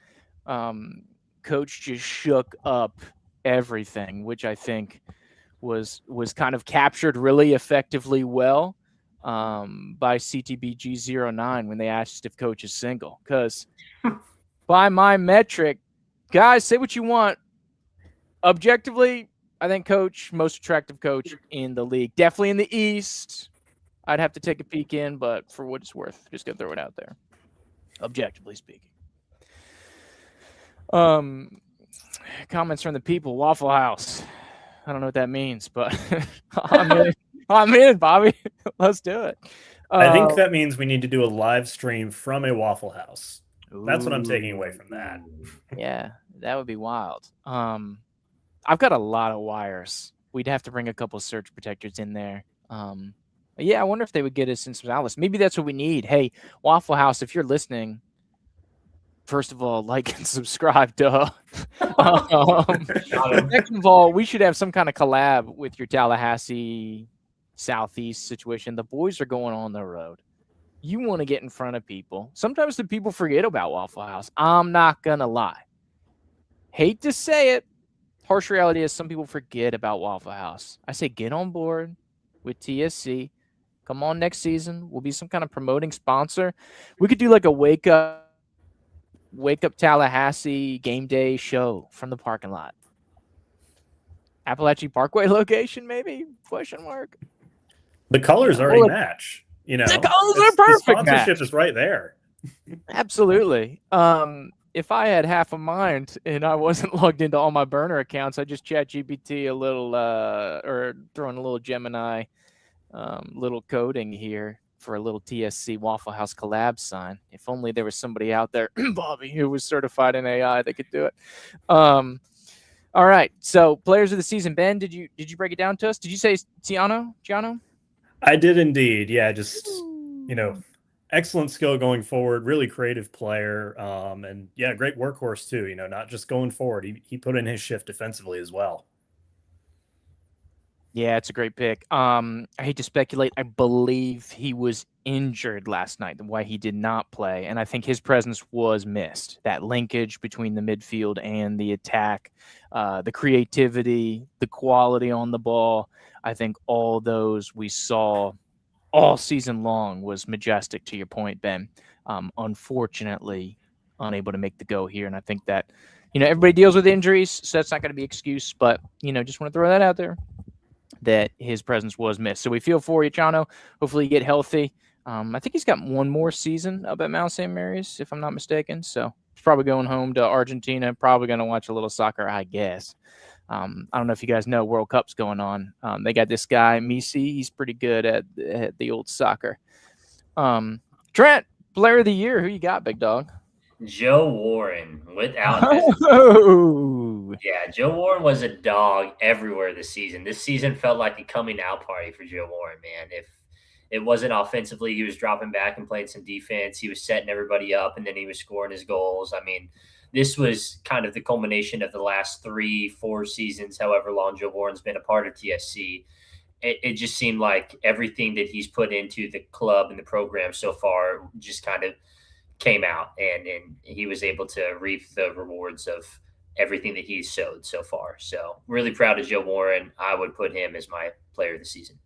Coach just shook up everything, which I think was kind of captured really effectively well by CTBG09 when they asked if Coach is single. Because by my metric, guys, say what you want. Objectively, I think Coach, most attractive coach in the league. Definitely in the East. I'd have to take a peek in, but for what it's worth, just gonna throw it out there. Objectively speaking. Comments from the people. Waffle House. I don't know what that means, but I'm in, Bobby. Let's do it. I think that means we need to do a live stream from a Waffle House. That's what I'm taking away from that. Yeah, that would be wild. I've got a lot of wires. We'd have to bring a couple of surge protectors in there. Yeah, I wonder if they would get us in some outlets. Maybe that's what we need. Hey, Waffle House, if you're listening, first of all, like and subscribe, duh. Second of all, we should have some kind of collab with your Tallahassee Southeast situation. The boys are going on the road. You want to get in front of people. Sometimes the people forget about Waffle House. I'm not going to lie. Hate to say it. Harsh reality is some people forget about Waffle House. I say get on board with TSC. Come on next season. We'll be some kind of promoting sponsor. We could do like a wake up Tallahassee game day show from the parking lot. Appalachian Parkway location, maybe? Question mark. The colors already match. You know, the colors are perfect. The sponsorship is right there. Absolutely. If I had half a mind and I wasn't logged into all my burner accounts, I'd just chat GPT a little or throw in a little Gemini little coding here for a little TSC Waffle House collab sign. If only there was somebody out there, Bobby, who was certified in AI that could do it. All right. So players of the season. Ben, did you break it down to us? Did you say Giano? I did indeed. Yeah, just excellent skill going forward, really creative player, and yeah, great workhorse too. Not just going forward. He put in his shift defensively as well. Yeah, it's a great pick. I hate to speculate. I believe he was injured last night, why he did not play, and I think his presence was missed. That linkage between the midfield and the attack, the creativity, the quality on the ball. I think all those we saw all season long was majestic, to your point, Ben. Unfortunately, unable to make the go here. And I think that, everybody deals with injuries, so that's not going to be an excuse. But, just want to throw that out there, that his presence was missed. So we feel for you, Chano. Hopefully you get healthy. I think he's got one more season up at Mount St. Mary's, if I'm not mistaken. So he's probably going home to Argentina, probably going to watch a little soccer, I guess. I don't know if you guys know World Cup's going on. They got this guy, Misi. He's pretty good at the old soccer. Trent, player of the year. Who you got, big dog? Joe Warren, without hesitation. Yeah, Joe Warren was a dog everywhere this season. This season felt like a coming out party for Joe Warren, man. If it wasn't offensively, he was dropping back and playing some defense. He was setting everybody up, and then he was scoring his goals. I mean, this was kind of the culmination of the last 3-4 seasons, however long Joe Warren's been a part of TSC. It just seemed like everything that he's put into the club and the program so far just kind of came out, and he was able to reap the rewards of everything that he's sowed so far. So really proud of Joe Warren. I would put him as my player of the season.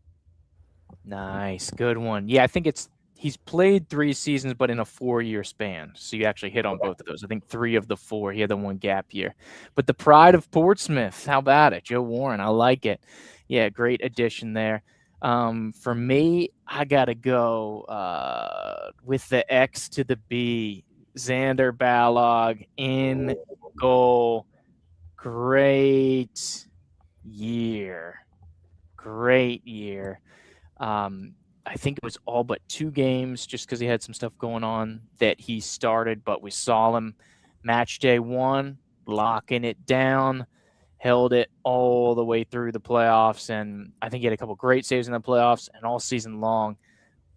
Nice. Good one. Yeah, I think he's played 3 seasons, but in a 4-year span. So you actually hit on both of those. I think 3 of the 4, he had the one gap year. But the pride of Portsmouth, how about it? Joe Warren, I like it. Yeah, great addition there. For me, I got to go with the X to the B. Xander Balog in goal. great year. Great year. I think it was all but 2 games just because he had some stuff going on that he started, but we saw him match day 1, locking it down, held it all the way through the playoffs, and I think he had a couple great saves in the playoffs and all season long.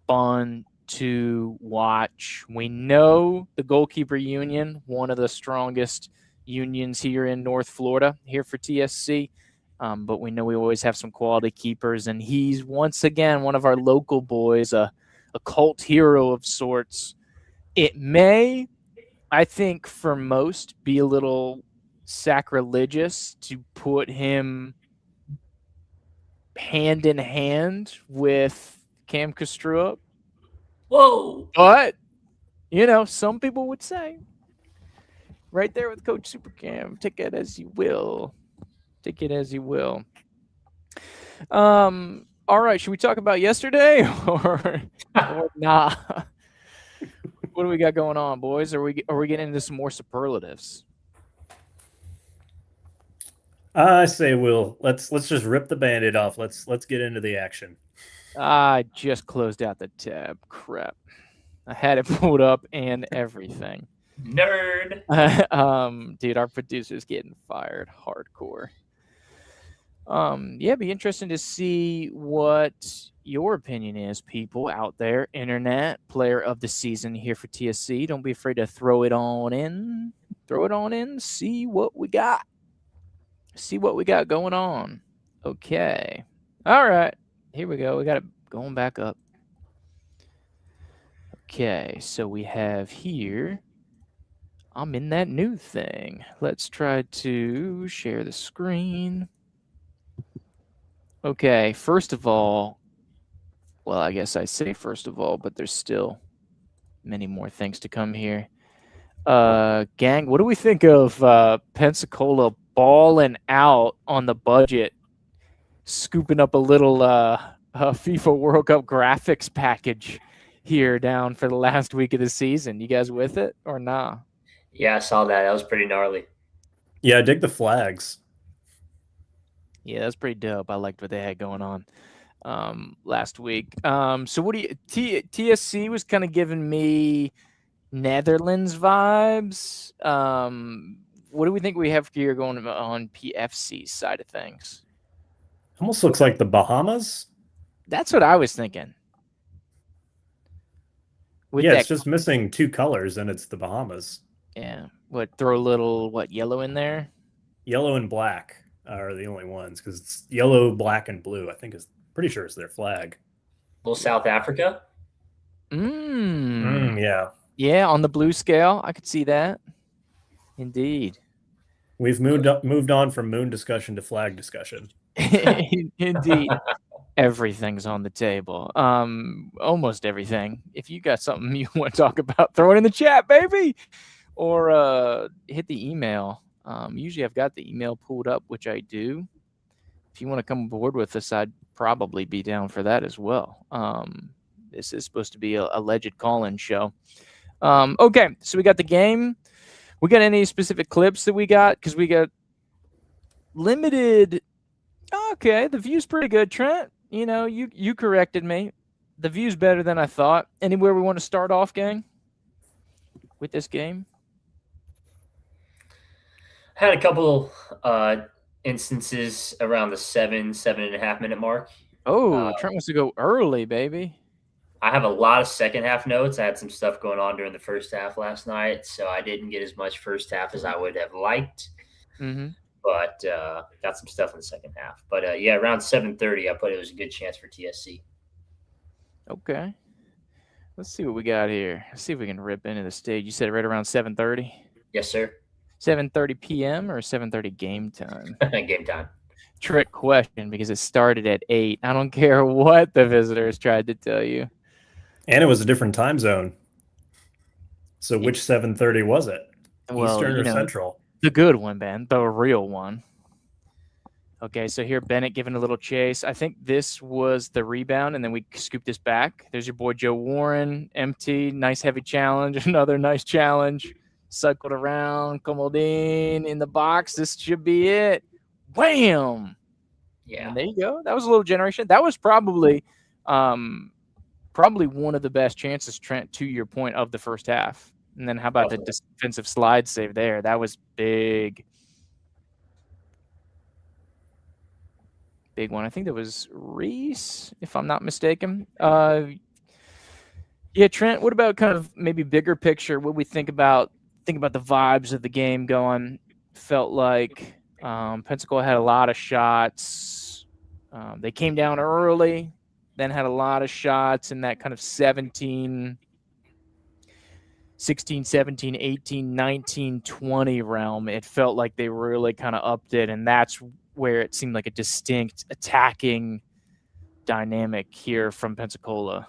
Fun to watch. We know the goalkeeper union, one of the strongest unions here in North Florida, here for TSC. But we know we always have some quality keepers, and he's once again one of our local boys, a cult hero of sorts. It may, I think, for most, be a little sacrilegious to put him hand in hand with Cam Kastrua. Whoa! But, some people would say, right there with Coach Super Cam, take it as you will. Take it as you will. All right, should we talk about yesterday or nah? What do we got going on, boys? Are we getting into some more superlatives? I say let's just rip the Band-Aid off. Let's get into the action. I just closed out the tab. Crap. I had it pulled up and everything. Nerd. Dude, our producer's getting fired hardcore. Be interesting to see what your opinion is, people out there. Internet player of the season here for TSC. Don't be afraid to throw it on in. See what we got. See what we got going on. Okay. All right. Here we go. We got it going back up. Okay, so we have here. I'm in that new thing. Let's try to share the screen. Okay, first of all, well, I guess I say first of all, but there's still many more things to come here. Gang, what do we think of Pensacola balling out on the budget, scooping up a little FIFA World Cup graphics package here down for the last week of the season? You guys with it or nah? Yeah, I saw that. That was pretty gnarly. Yeah, I dig the flags. Yeah, that's pretty dope. I liked what they had going on last week. So what do you TSC was kind of giving me Netherlands vibes. What do we think we have here going on PFC's side of things? Almost looks like the Bahamas. That's what I was thinking. It's just missing 2 colors, and it's the Bahamas. Yeah. Throw a little yellow in there? Yellow and black are the only ones, because it's yellow, black, and blue. I think pretty sure it's their flag. Little South Africa. Yeah. Yeah, on the blue scale, I could see that. Indeed. We've moved on from moon discussion to flag discussion. Indeed. Everything's on the table. Almost everything. If you got something you want to talk about, throw it in the chat, baby. Or hit the email. Usually I've got the email pulled up, which I do. If you want to come aboard with us, I'd probably be down for that as well. This is supposed to be a alleged call-in show. Okay, so we got the game. We got any specific clips that we got? Because we got limited. Okay, the view's pretty good, Trent. You corrected me. The view's better than I thought. Anywhere we want to start off, gang, with this game? Had a couple instances around the 7.5 minute mark. Oh, Trent wants to go early, baby. I have a lot of second half notes. I had some stuff going on during the first half last night, so I didn't get as much first half as I would have liked. Mm-hmm. But got some stuff in the second half. But around 7:30, I put it was a good chance for TSC. Okay. Let's see what we got here. Let's see if we can rip into the stage. You said right around 7:30? Yes, sir. 7:30 p.m. or 7:30 game time? Game time. Trick question, because it started at 8. I don't care what the visitors tried to tell you. And it was a different time zone. So which 7:30 was it? Eastern or Central? The good one, Ben. The real one. Okay, so here Bennett giving a little chase. I think this was the rebound, and then we scooped this back. There's your boy Joe Warren. Empty. Nice heavy challenge. Another nice challenge. cycled around, Comodine in the box. This should be it. Wham! Yeah. And there you go. That was a little generation. That was probably one of the best chances, Trent, to your point, of the first half. And then how about the defensive slide save there? That was big. Big one. I think that was Reese, if I'm not mistaken. Yeah, Trent, what about kind of maybe bigger picture? What we think about the vibes of the game going? Felt like Pensacola had a lot of shots. They came down early, then had a lot of shots in that kind of 16, 17, 18, 19, 20 realm. It felt like they really kind of upped it, and that's where it seemed like a distinct attacking dynamic here from Pensacola.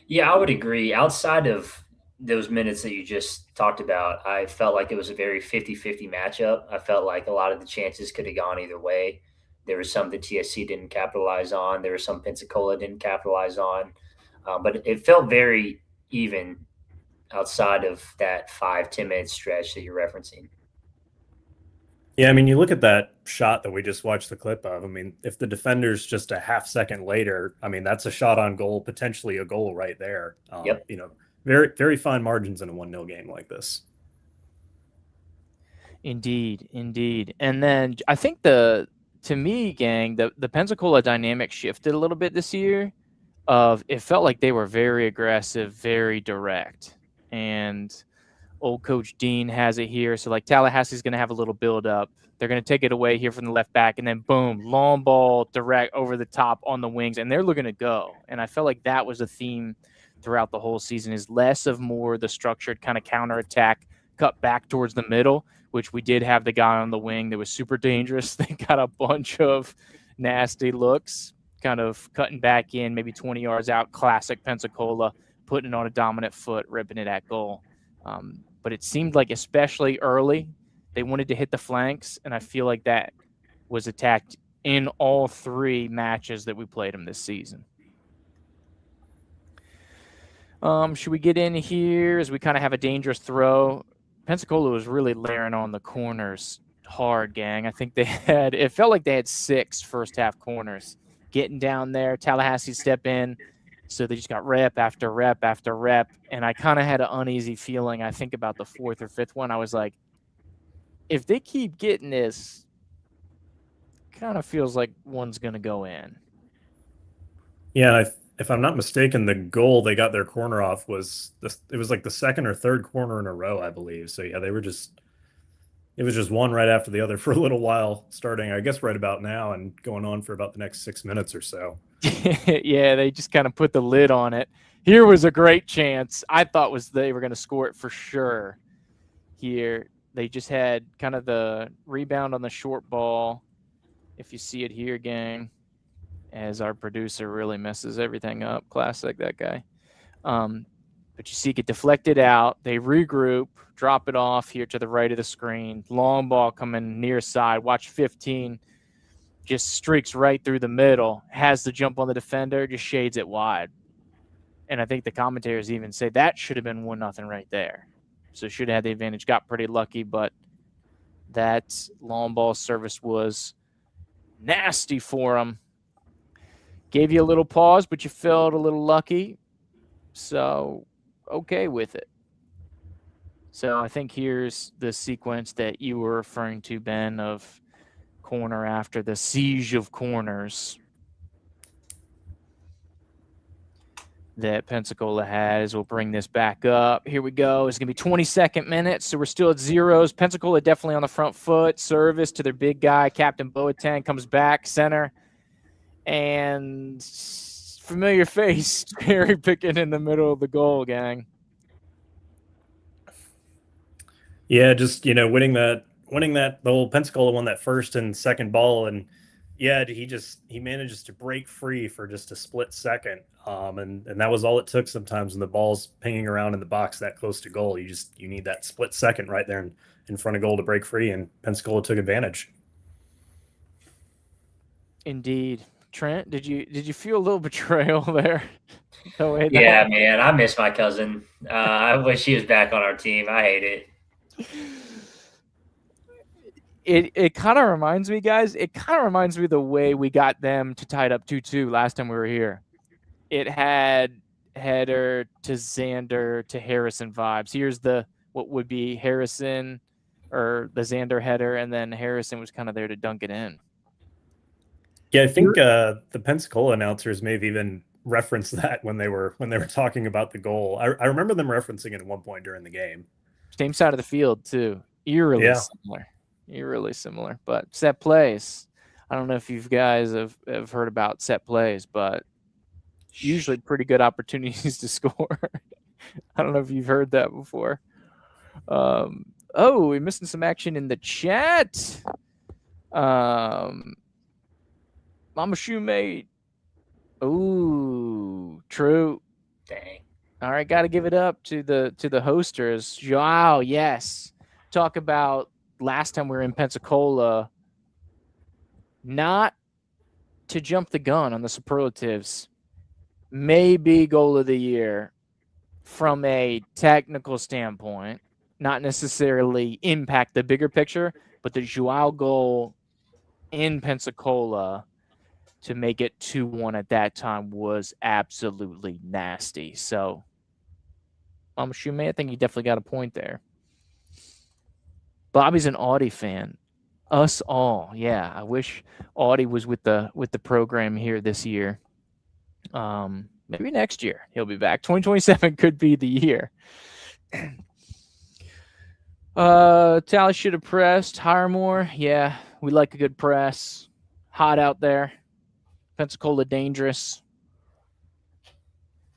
Yeah, I would agree. Outside of those minutes that you just talked about, I felt like it was a very 50-50 matchup. I felt like a lot of the chances could have gone either way. There was some that TSC didn't capitalize on. There was some Pensacola didn't capitalize on. But it felt very even outside of that 5-10 minute stretch that you're referencing. Yeah, I mean, you look at that shot that we just watched the clip of. I mean, if the defender's just a half second later, I mean, that's a shot on goal, potentially a goal right there. Yep. You know, very, very fine margins in a 1-0 game like this. Indeed. And then I think to me, gang, the Pensacola dynamic shifted a little bit this year. It felt like they were very aggressive, very direct. And old Coach Dean has it here. So, like, Tallahassee's going to have a little build-up. They're going to take it away here from the left back, and then, boom, long ball direct over the top on the wings, and they're looking to go. And I felt like that was a theme throughout the whole season, is less of more the structured kind of counterattack cut back towards the middle, which we did have the guy on the wing that was super dangerous. They got a bunch of nasty looks, kind of cutting back in, maybe 20 yards out, classic Pensacola, putting it on a dominant foot, ripping it at goal. But it seemed like, especially early, they wanted to hit the flanks, and I feel like that was attacked in all 3 matches that we played them this season. Should we get in here as we kind of have a dangerous throw? Pensacola was really layering on the corners hard, gang. I think it felt like they had 6 first half corners. Getting down there, Tallahassee step in. So they just got rep after rep after rep. And I kind of had an uneasy feeling. I think about the 4th or 5th one. I was like, if they keep getting this, kind of feels like one's going to go in. Yeah, if I'm not mistaken, the goal they got their corner off was it was like the 2nd or 3rd corner in a row, I believe. So yeah, it was just one right after the other for a little while, starting, I guess, right about now and going on for about the next 6 minutes or so. Yeah, they just kind of put the lid on it. Here was a great chance. I thought they were going to score it for sure. Here, they just had kind of the rebound on the short ball. If you see it here, gang, as our producer really messes everything up. Classic, that guy. But you see it get deflected out. They regroup, drop it off here to the right of the screen. Long ball coming near side. Watch 15. Just streaks right through the middle, has the jump on the defender, just shades it wide. And I think the commentators even say that should have been 1-0 right there. So should have had the advantage, got pretty lucky, but that long ball service was nasty for them. Gave you a little pause, but you felt a little lucky. So, okay with it. So I think here's the sequence that you were referring to, Ben, of corner after the siege of corners that Pensacola has. We'll bring this back up. Here we go. It's going to be 22nd minute, so we're still at zeros. Pensacola definitely on the front foot. Service to their big guy, Captain Boateng, comes back, center. And familiar face, Harry Pickett in the middle of the goal, gang. Yeah, just, winning that the whole Pensacola won that first and second ball, and yeah, he manages to break free for just a split second. And that was all it took sometimes when the ball's pinging around in the box that close to goal. You need that split second right there in front of goal to break free, and Pensacola took advantage. Indeed. Trent, did you feel a little betrayal there? The way Yeah, man, I miss my cousin. I wish he was back on our team. I hate it. It kind of reminds me, guys. It kind of reminds me of the way we got them to tie it up 2-2 last time we were here. It had header to Xander to Harrison vibes. Here's what would be Harrison or the Xander header, and then Harrison was kind of there to dunk it in. Yeah, I think the Pensacola announcers may have even referenced that when they were talking about the goal. I remember them referencing it at one point during the game. Same side of the field too. Eerily similar. But set plays. I don't know if you guys have heard about set plays, but usually pretty good opportunities to score. I don't know if you've heard that before. We're missing some action in the chat. Mama Shoemate. Ooh, true. Dang. All right, got to give it up to the hosters. Wow, yes. Talk about last time we were in Pensacola. Not to jump the gun on the superlatives. Maybe goal of the year from a technical standpoint, not necessarily impact the bigger picture, but the Joao goal in Pensacola to make it 2-1 at that time was absolutely nasty. So, Shumei, I think you definitely got a point there. Bobby's an Audi fan. Us all, yeah. I wish Audi was with the program here this year. Maybe next year he'll be back. 2027 could be the year. Tally should have pressed. Hire more. Yeah, we like a good press. Hot out there. Pensacola dangerous.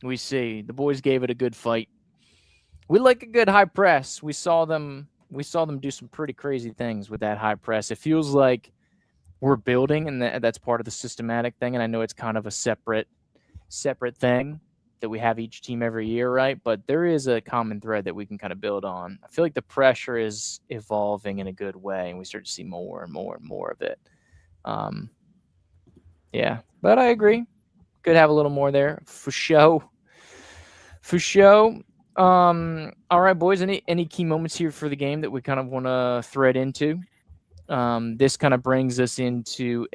We see. The boys gave it a good fight. We like a good high press. We saw them do some pretty crazy things with that high press. It feels like we're building, and that's part of the systematic thing. And I know it's kind of a separate thing that we have each team every year, right? But there is a common thread that we can kind of build on. I feel like the pressure is evolving in a good way, and we start to see more and more and more of it. Yeah, but I agree. Could have a little more there for show. All right, boys. Any key moments here for the game that we kind of want to thread into? This kind of brings us into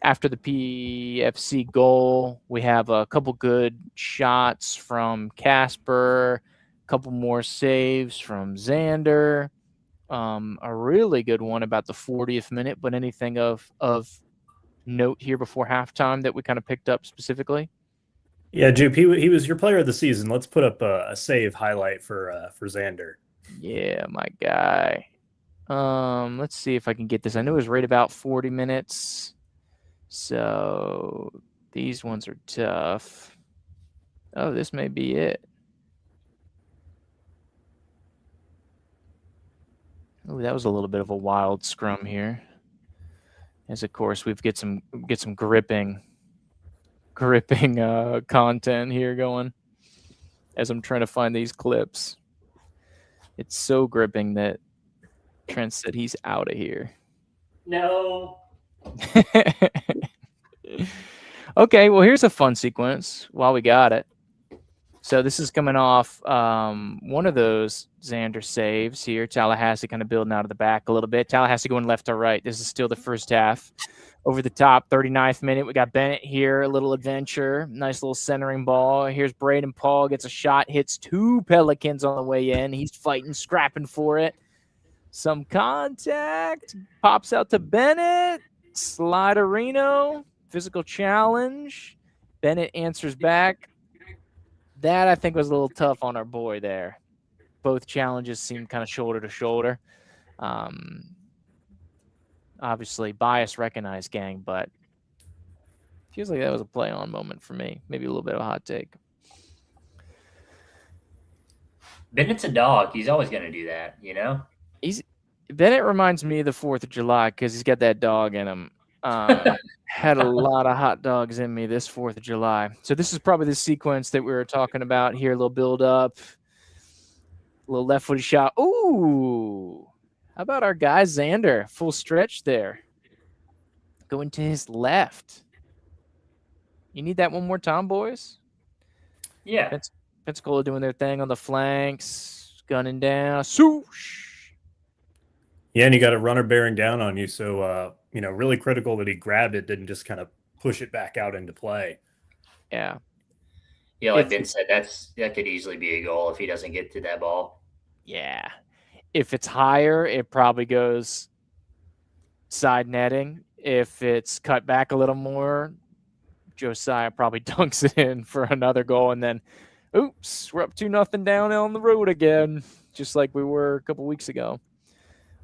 after the PFC goal, we have a couple good shots from Casper, a couple more saves from Xander, a really good one about the 40th minute. But anything of note here before halftime that we kind of picked up specifically? Yeah, Jupe, he was your player of the season. Let's put up a save highlight for Xander. Yeah, my guy. Let's see if I can get this. I know it was right about 40 minutes. So these ones are tough. Oh, this may be it. Oh, that was a little bit of a wild scrum here. As of course we get some gripping content here going as I'm trying to find these clips. It's so gripping that Trent said he's out of here. No. Okay, well, here's a fun sequence while we got it. So this is coming off one of those Xander saves here. Tallahassee kind of building out of the back a little bit. Tallahassee going left to right. This is still the first half. Over the top, 39th minute. We got Bennett here, a little adventure. Nice little centering ball. Here's Braden Paul, gets a shot, hits two Pelicans on the way in. He's fighting, scrapping for it. Some contact. Pops out to Bennett. Sliderino. Physical challenge. Bennett answers back. That, I think, was a little tough on our boy there. Both challenges seemed kind of shoulder to shoulder. Obviously, bias recognized, gang, but feels like that was a play-on moment for me. Maybe a little bit of a hot take. Bennett's a dog. He's always going to do that, you know? Bennett reminds me of the 4th of July because he's got that dog in him. Had a lot of hot dogs in me this 4th of July. So this is probably the sequence that we were talking about here. A little build-up, a little left-footed shot. Ooh! How about our guy Xander? Full stretch there. going to his left. You need that one more time, boys? Yeah. Pensacola doing their thing on the flanks, gunning down. Swoosh! Yeah, and you got a runner bearing down on you. So, really critical that he grabbed it, didn't just kind of push it back out into play. Yeah. Yeah, like Ben said, that could easily be a goal if he doesn't get to that ball. Yeah. If it's higher, it probably goes side netting. If it's cut back a little more, Josiah probably dunks it in for another goal. And then, oops, we're up 2-0 down on the road again, just like we were a couple weeks ago.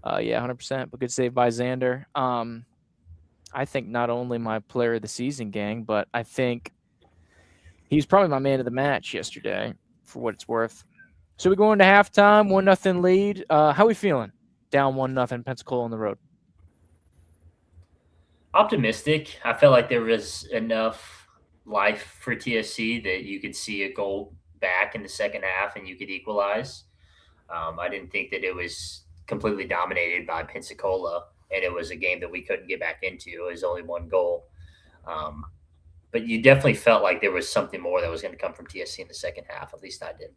Yeah, 100%. But good save by Xander. I think not only my player of the season, gang, but I think he's probably my man of the match yesterday, for what it's worth. So we go into halftime, 1-0 lead. How we feeling? Down 1-0, Pensacola on the road. Optimistic. I felt like there was enough life for TSC that you could see a goal back in the second half and you could equalize. I didn't think that it was completely dominated by Pensacola, and it was a game that we couldn't get back into. It was only one goal. But you definitely felt like there was something more that was going to come from TSC in the second half. At least I did.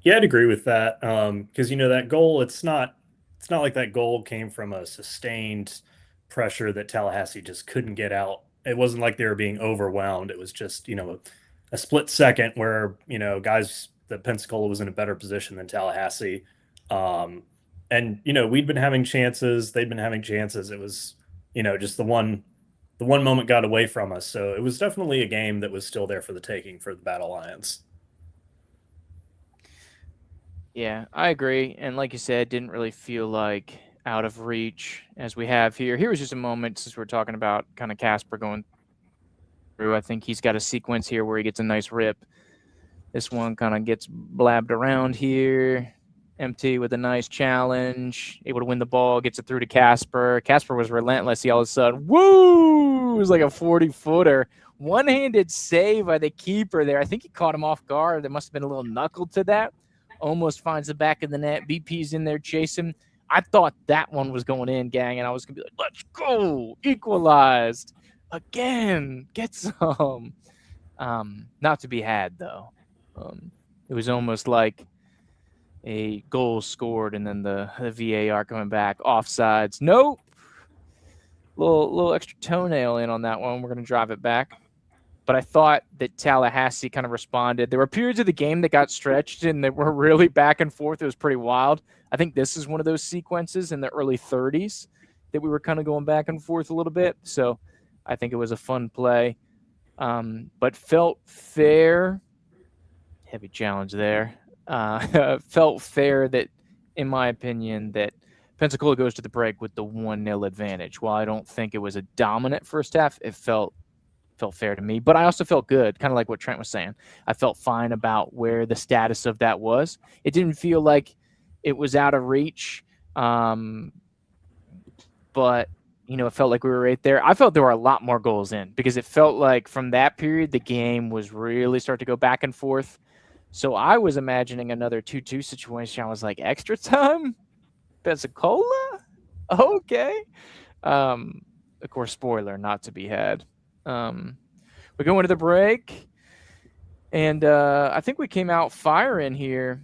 Yeah, I'd agree with that. Because that goal, it's not like that goal came from a sustained pressure that Tallahassee just couldn't get out. It wasn't like they were being overwhelmed. It was just, a split second where, guys that Pensacola was in a better position than Tallahassee. And we'd been having chances, they'd been having chances. It was, just the one moment got away from us. So it was definitely a game that was still there for the taking for the Battle Lions. Yeah, I agree. And like you said, didn't really feel like out of reach as we have here. Here was just a moment, since we're talking about kind of Casper going through. I think he's got a sequence here where he gets a nice rip. This one kind of gets blabbed around here. MT with a nice challenge, able to win the ball, gets it through to Casper. Casper was relentless. He all of a sudden, woo! It was like a 40-footer. One-handed save by the keeper there. I think he caught him off guard. There must have been a little knuckle to that. Almost finds the back of the net. BP's in there chasing. I thought that one was going in, gang, and I was going to be like, let's go. Equalized. Again. Get some. Not to be had, though. It was almost like a goal scored and then the VAR coming back. Offsides. Nope. Little extra toenail in on that one. We're going to drive it back. But I thought that Tallahassee kind of responded. There were periods of the game that got stretched and that were really back and forth. It was pretty wild. I think this is one of those sequences in the early 30s that we were kind of going back and forth a little bit. So I think it was a fun play. But felt fair. Heavy challenge there. Felt fair that, in my opinion, that Pensacola goes to the break with the 1-0 advantage. While I don't think it was a dominant first half, it felt fair to me. But I also felt good, kind of like what Trent was saying. I felt fine about where the status of that was. It didn't feel like it was out of reach. But, it felt like we were right there. I felt there were a lot more goals in because it felt like from that period, the game was really starting to go back and forth. So I was imagining another 2-2 situation. I was like, extra time? Pensacola? Okay. Of course, spoiler, not to be had. We go into the break, and I think we came out firing here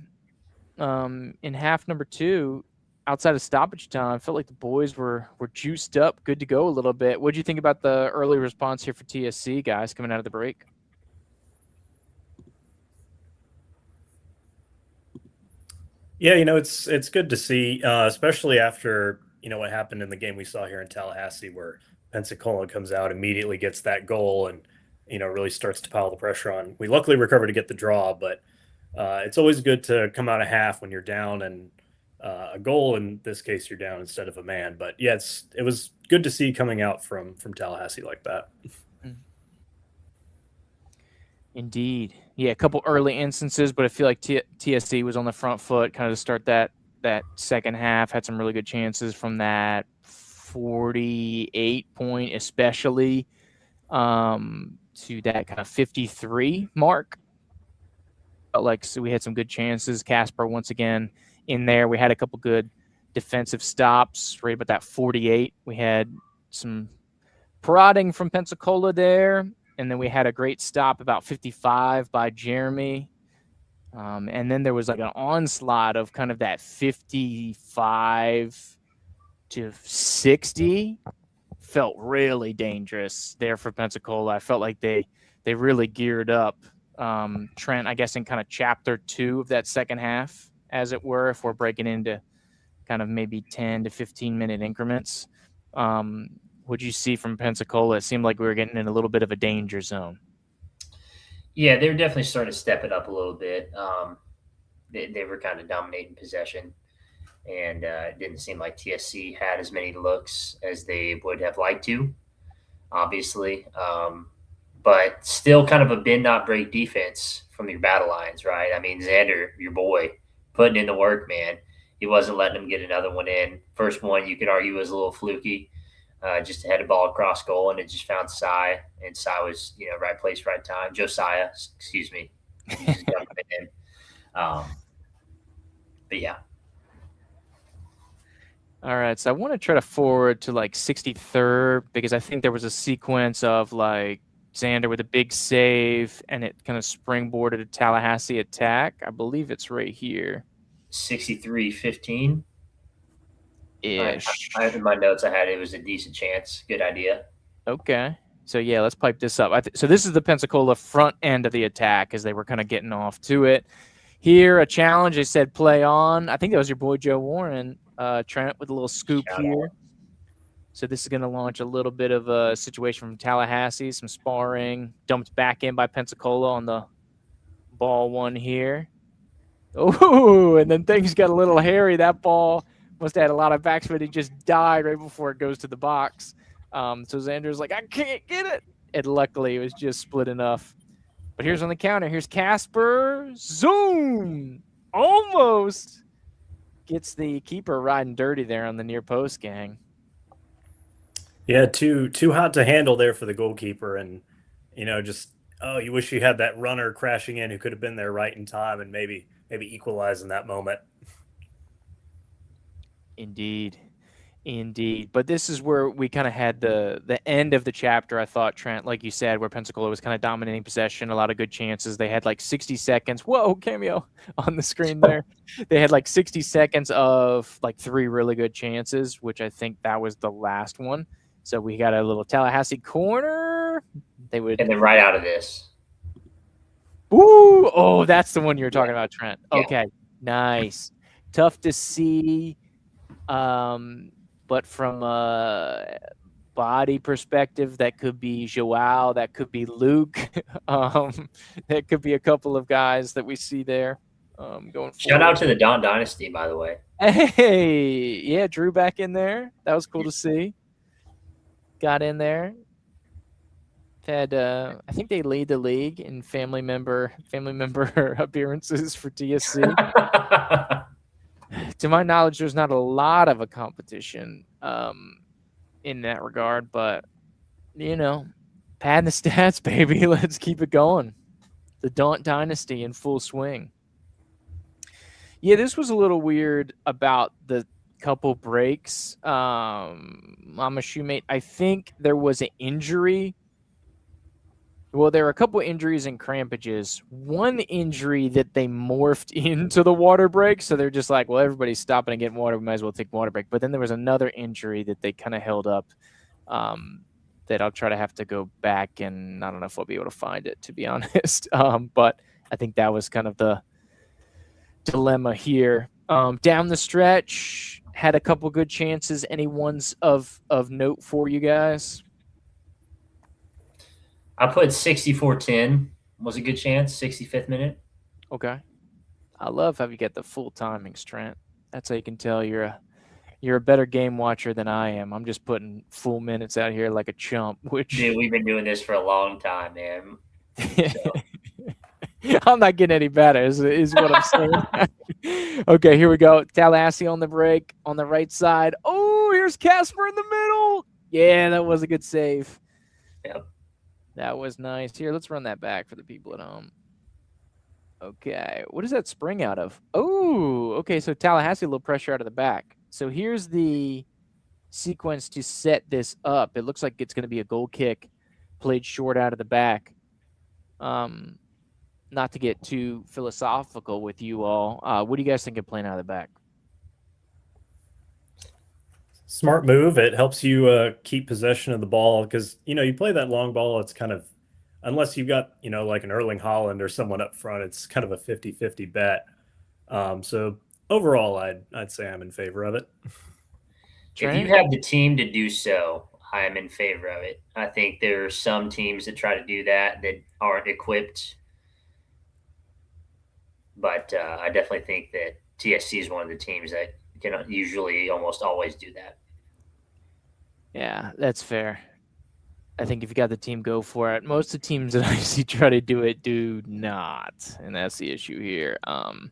in half number 2 outside of stoppage time. I felt like the boys were juiced up, good to go a little bit. What do you think about the early response here for TSC, guys, coming out of the break? Yeah, it's good to see, especially after what happened in the game we saw here in Tallahassee, where Pensacola comes out, immediately gets that goal, and really starts to pile the pressure on. We luckily recovered to get the draw, but it's always good to come out of half when you're down, and a goal in this case you're down instead of a man. But yeah, it was good to see coming out from Tallahassee like that. Indeed. Yeah, a couple early instances, but I feel like TSC was on the front foot kind of to start that second half. Had some really good chances from that 48 point, especially to that kind of 53 mark. So we had some good chances. Casper once again in there. We had a couple good defensive stops right about that 48. We had some prodding from Pensacola there, and then we had a great stop about 55 by Jeremy. And then there was like an onslaught of kind of that 55 to 60. Felt really dangerous there for Pensacola. I felt like they really geared up. Trent, I guess in kind of chapter 2 of that second half, as it were, if we're breaking into kind of maybe 10 to 15 minute increments. What'd you see from Pensacola? It seemed like we were getting in a little bit of a danger zone. Yeah, they were definitely starting to step it up a little bit. They were kind of dominating possession, and it didn't seem like TSC had as many looks as they would have liked to, obviously. But still kind of a bend not break defense from your battle lines, right? I mean, Xander, your boy, putting in the work, man. He wasn't letting them get another one in. First one, you could argue, was a little fluky. Just had a ball across goal, and it just found Cy, and Cy was, right place, right time. Josiah, excuse me. Just jumping in. But yeah. All right, so I want to try to forward to like 63rd because I think there was a sequence of like Xander with a big save, and it kind of springboarded a Tallahassee attack. I believe it's right here. 63-15. Ish. I have in my notes. I had it was a decent chance. Good idea. Okay. So yeah, let's pipe this up. So this is the Pensacola front end of the attack as they were kind of getting off to it. Here, a challenge. They said play on. I think that was your boy Joe Warren, Trent, with a little scoop Shout here. out. So this is going to launch a little bit of a situation from Tallahassee, some sparring, dumped back in by Pensacola on the ball one here. Oh, and then things got a little hairy. That ball must have had a lot of backspin. It just died right before it goes to the box. So Xander's like, I can't get it. And luckily, it was just split enough. But here's on the counter. Here's Casper. Zoom! Almost gets the keeper riding dirty there on the near post, gang. Yeah, too hot to handle there for the goalkeeper, and you wish you had that runner crashing in who could have been there right in time and maybe equalize in that moment. Indeed. But this is where we kind of had the end of the chapter, I thought, Trent, like you said, where Pensacola was kind of dominating possession, a lot of good chances. They had like 60 seconds. Whoa, cameo on the screen there. They had like 60 seconds of like 3 really good chances, which I think that was the last one. So we got a little Tallahassee corner. And then right out of this. Ooh, oh, that's the one you were talking about, Trent. Yeah. Okay, nice. Tough to see. But from a body perspective, that could be Joao, that could be Luke, that could be a couple of guys that we see there going forward. Shout out to the Don Dynasty, by the way. Hey, yeah, Drew back in there. That was cool to see. Got in there. Had I think they lead the league in family member appearances for TSC. To my knowledge, there's not a lot of a competition in that regard, but padding the stats, baby. Let's keep it going. The Daunt Dynasty in full swing. Yeah, this was a little weird about the couple breaks. Mama Shoemate, I think there was an injury. Well, there were a couple injuries and crampages. One injury that they morphed into the water break. So they're just like, well, everybody's stopping and getting water. We might as well take water break. But then there was another injury that they kind of held up that I'll try to have to go back, and I don't know if I'll be able to find it, to be honest. But I think that was kind of the dilemma here. Down the stretch, had a couple good chances. Any ones of note for you guys? I put 64-10 was a good chance, 65th minute. Okay. I love how you get the full timings, Trent. That's how you can tell you're a better game watcher than I am. I'm just putting full minutes out here like a chump, which Dude, we've been doing this for a long time, man. So. I'm not getting any better, is what I'm saying. Okay, here we go. Tallahassee on the break on the right side. Oh, here's Casper in the middle. Yeah, that was a good save. Yep. That was nice. Here, let's run that back for the people at home. Okay, what does that spring out of? Oh, okay, so Tallahassee, a little pressure out of the back. So here's the sequence to set this up. It looks like it's going to be a goal kick played short out of the back. Not to get too philosophical with you all, what do you guys think of playing out of the back? Smart move. It helps you keep possession of the ball because you play that long ball. It's kind of, unless you've got like an Erling Haaland or someone up front, it's kind of a 50-50 bet. So overall, I'd say I'm in favor of it. If you have the team to do so, I am in favor of it. I think there are some teams that try to do that aren't equipped, but I definitely think that TSC is one of the teams that can usually almost always do that. Yeah, that's fair. I think if you got the team, go for it. Most of the teams that I see try to do it do not, and that's the issue here. Kind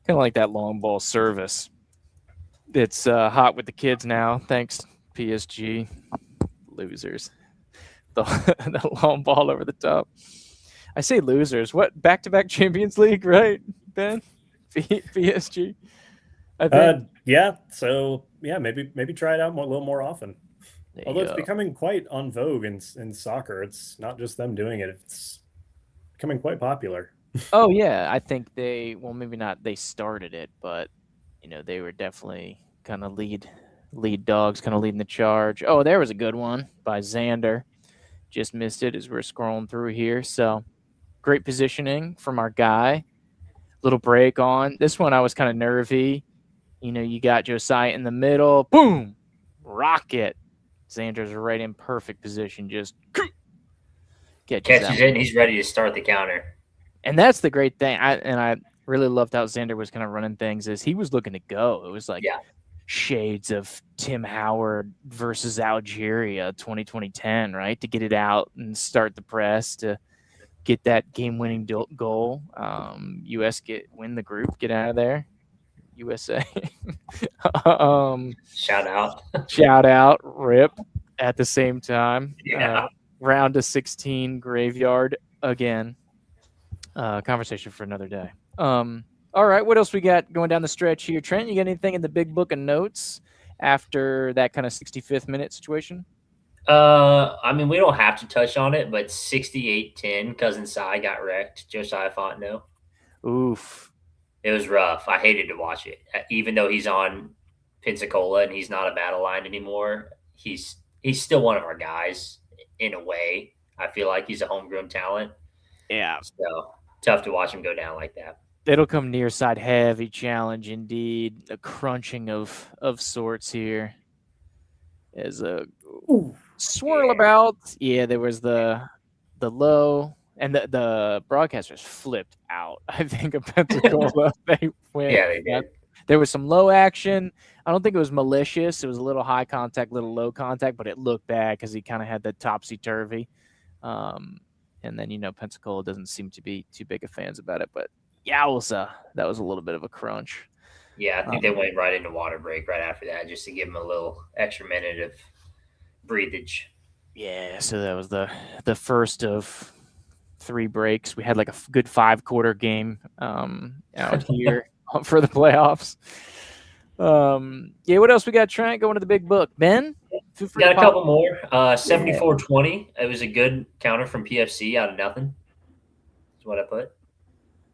of like that long ball service. It's hot with the kids now. Thanks, PSG. Losers. The long ball over the top. I say losers. What, back-to-back Champions League, right, Ben? PSG. I think. Yeah. So yeah, maybe try it out a little more often. Although it's becoming quite en vogue in soccer. It's not just them doing it. It's becoming quite popular. Oh yeah, I think maybe not they started it, but they were definitely kind of lead dogs, kind of leading the charge. Oh, there was a good one by Xander. Just missed it as we're scrolling through here. So great positioning from our guy. Little break on. This one I was kind of nervy. You got Josiah in the middle. Boom! Rocket. Xander's right in perfect position. Just catches it, and he's ready to start the counter. And that's the great thing. I really loved how Xander was kind of running things as he was looking to go. It was like shades of Tim Howard versus Algeria 2010, right? To get it out and start the press to get that game-winning goal. U.S. win the group, get out of there. USA. Shout out, rip at the same time. Yeah. Round of 16 graveyard again. Conversation for another day. All right, what else we got going down the stretch here? Trent, you got anything in the big book of notes after that kind of 65th minute situation? I mean, we don't have to touch on it, but 68-10, Cousin Cy got wrecked. Josiah Fontenot. Oof. It was rough. I hated to watch it. Even though he's on Pensacola and he's not a battle line anymore, he's still one of our guys in a way. I feel like he's a homegrown talent. Yeah. So tough to watch him go down like that. It'll come near side heavy challenge indeed. A crunching of sorts here. As a swirl about. Yeah, there was the low. And the broadcasters flipped out. I think of Pensacola. They went. Yeah, they did. There was some low action. I don't think it was malicious. It was a little high contact, little low contact, but it looked bad because he kind of had the topsy-turvy. And then, Pensacola doesn't seem to be too big of fans about it. But yowza, that was a little bit of a crunch. Yeah, I think they went right into water break right after that just to give them a little extra minute of breathage. Yeah, so that was the first of 3 breaks. We had like a good 5-quarter game out here for the playoffs. Yeah, what else we got, Trent? Going to the big book. Ben? Got a couple more. 74-20. It was a good counter from PFC out of nothing. That's what I put.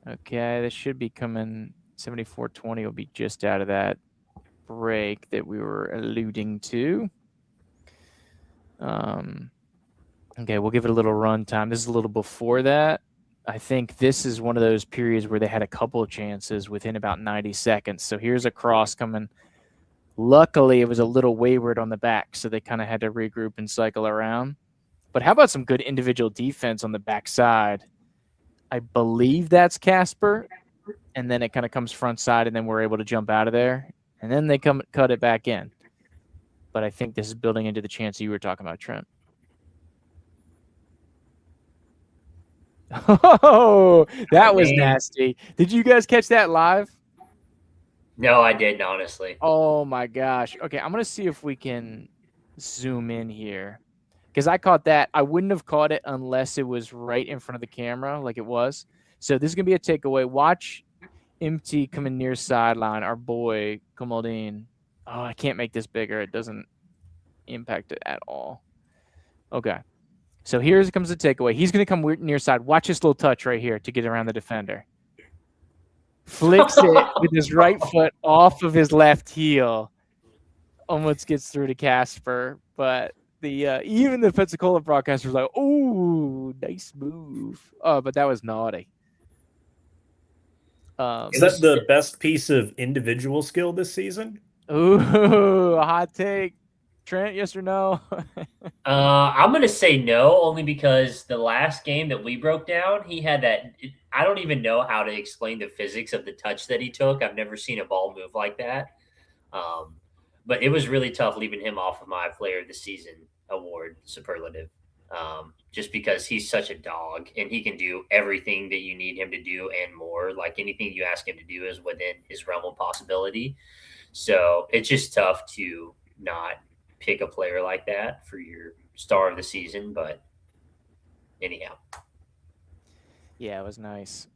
Okay, this should be coming. 74-20 will be just out of that break that we were alluding to. Okay, we'll give it a little run time. This is a little before that. I think this is one of those periods where they had a couple of chances within about 90 seconds. So here's a cross coming. Luckily, it was a little wayward on the back, so they kind of had to regroup and cycle around. But how about some good individual defense on the backside? I believe that's Casper, and then it kind of comes front side, and then we're able to jump out of there. And then they cut it back in. But I think this is building into the chance you were talking about, Trent. Oh, that was nasty. Did you guys catch that live? No, I didn't, honestly. Oh, my gosh. Okay, I'm going to see if we can zoom in here. Because I caught that. I wouldn't have caught it unless it was right in front of the camera like it was. So this is going to be a takeaway. Watch Empty coming near sideline. Our boy, Kamaldeen. Oh, I can't make this bigger. It doesn't impact it at all. Okay. So here comes the takeaway. He's going to come near side. Watch this little touch right here to get around the defender. Flicks it with his right foot off of his left heel. Almost gets through to Casper, but even the Pensacola broadcaster was like, "Oh, nice move." Oh, but that was naughty. Is that the best piece of individual skill this season? Ooh, a hot take. Trent, yes or no? I'm going to say no, only because the last game that we broke down, he had that. I don't even know how to explain the physics of the touch that he took. I've never seen a ball move like that. But it was really tough leaving him off of my Player of the Season award superlative, just because he's such a dog and he can do everything that you need him to do and more. Like anything you ask him to do is within his realm of possibility. So it's just tough to not pick a player like that for your star of the season. But anyhow. Yeah, it was nice.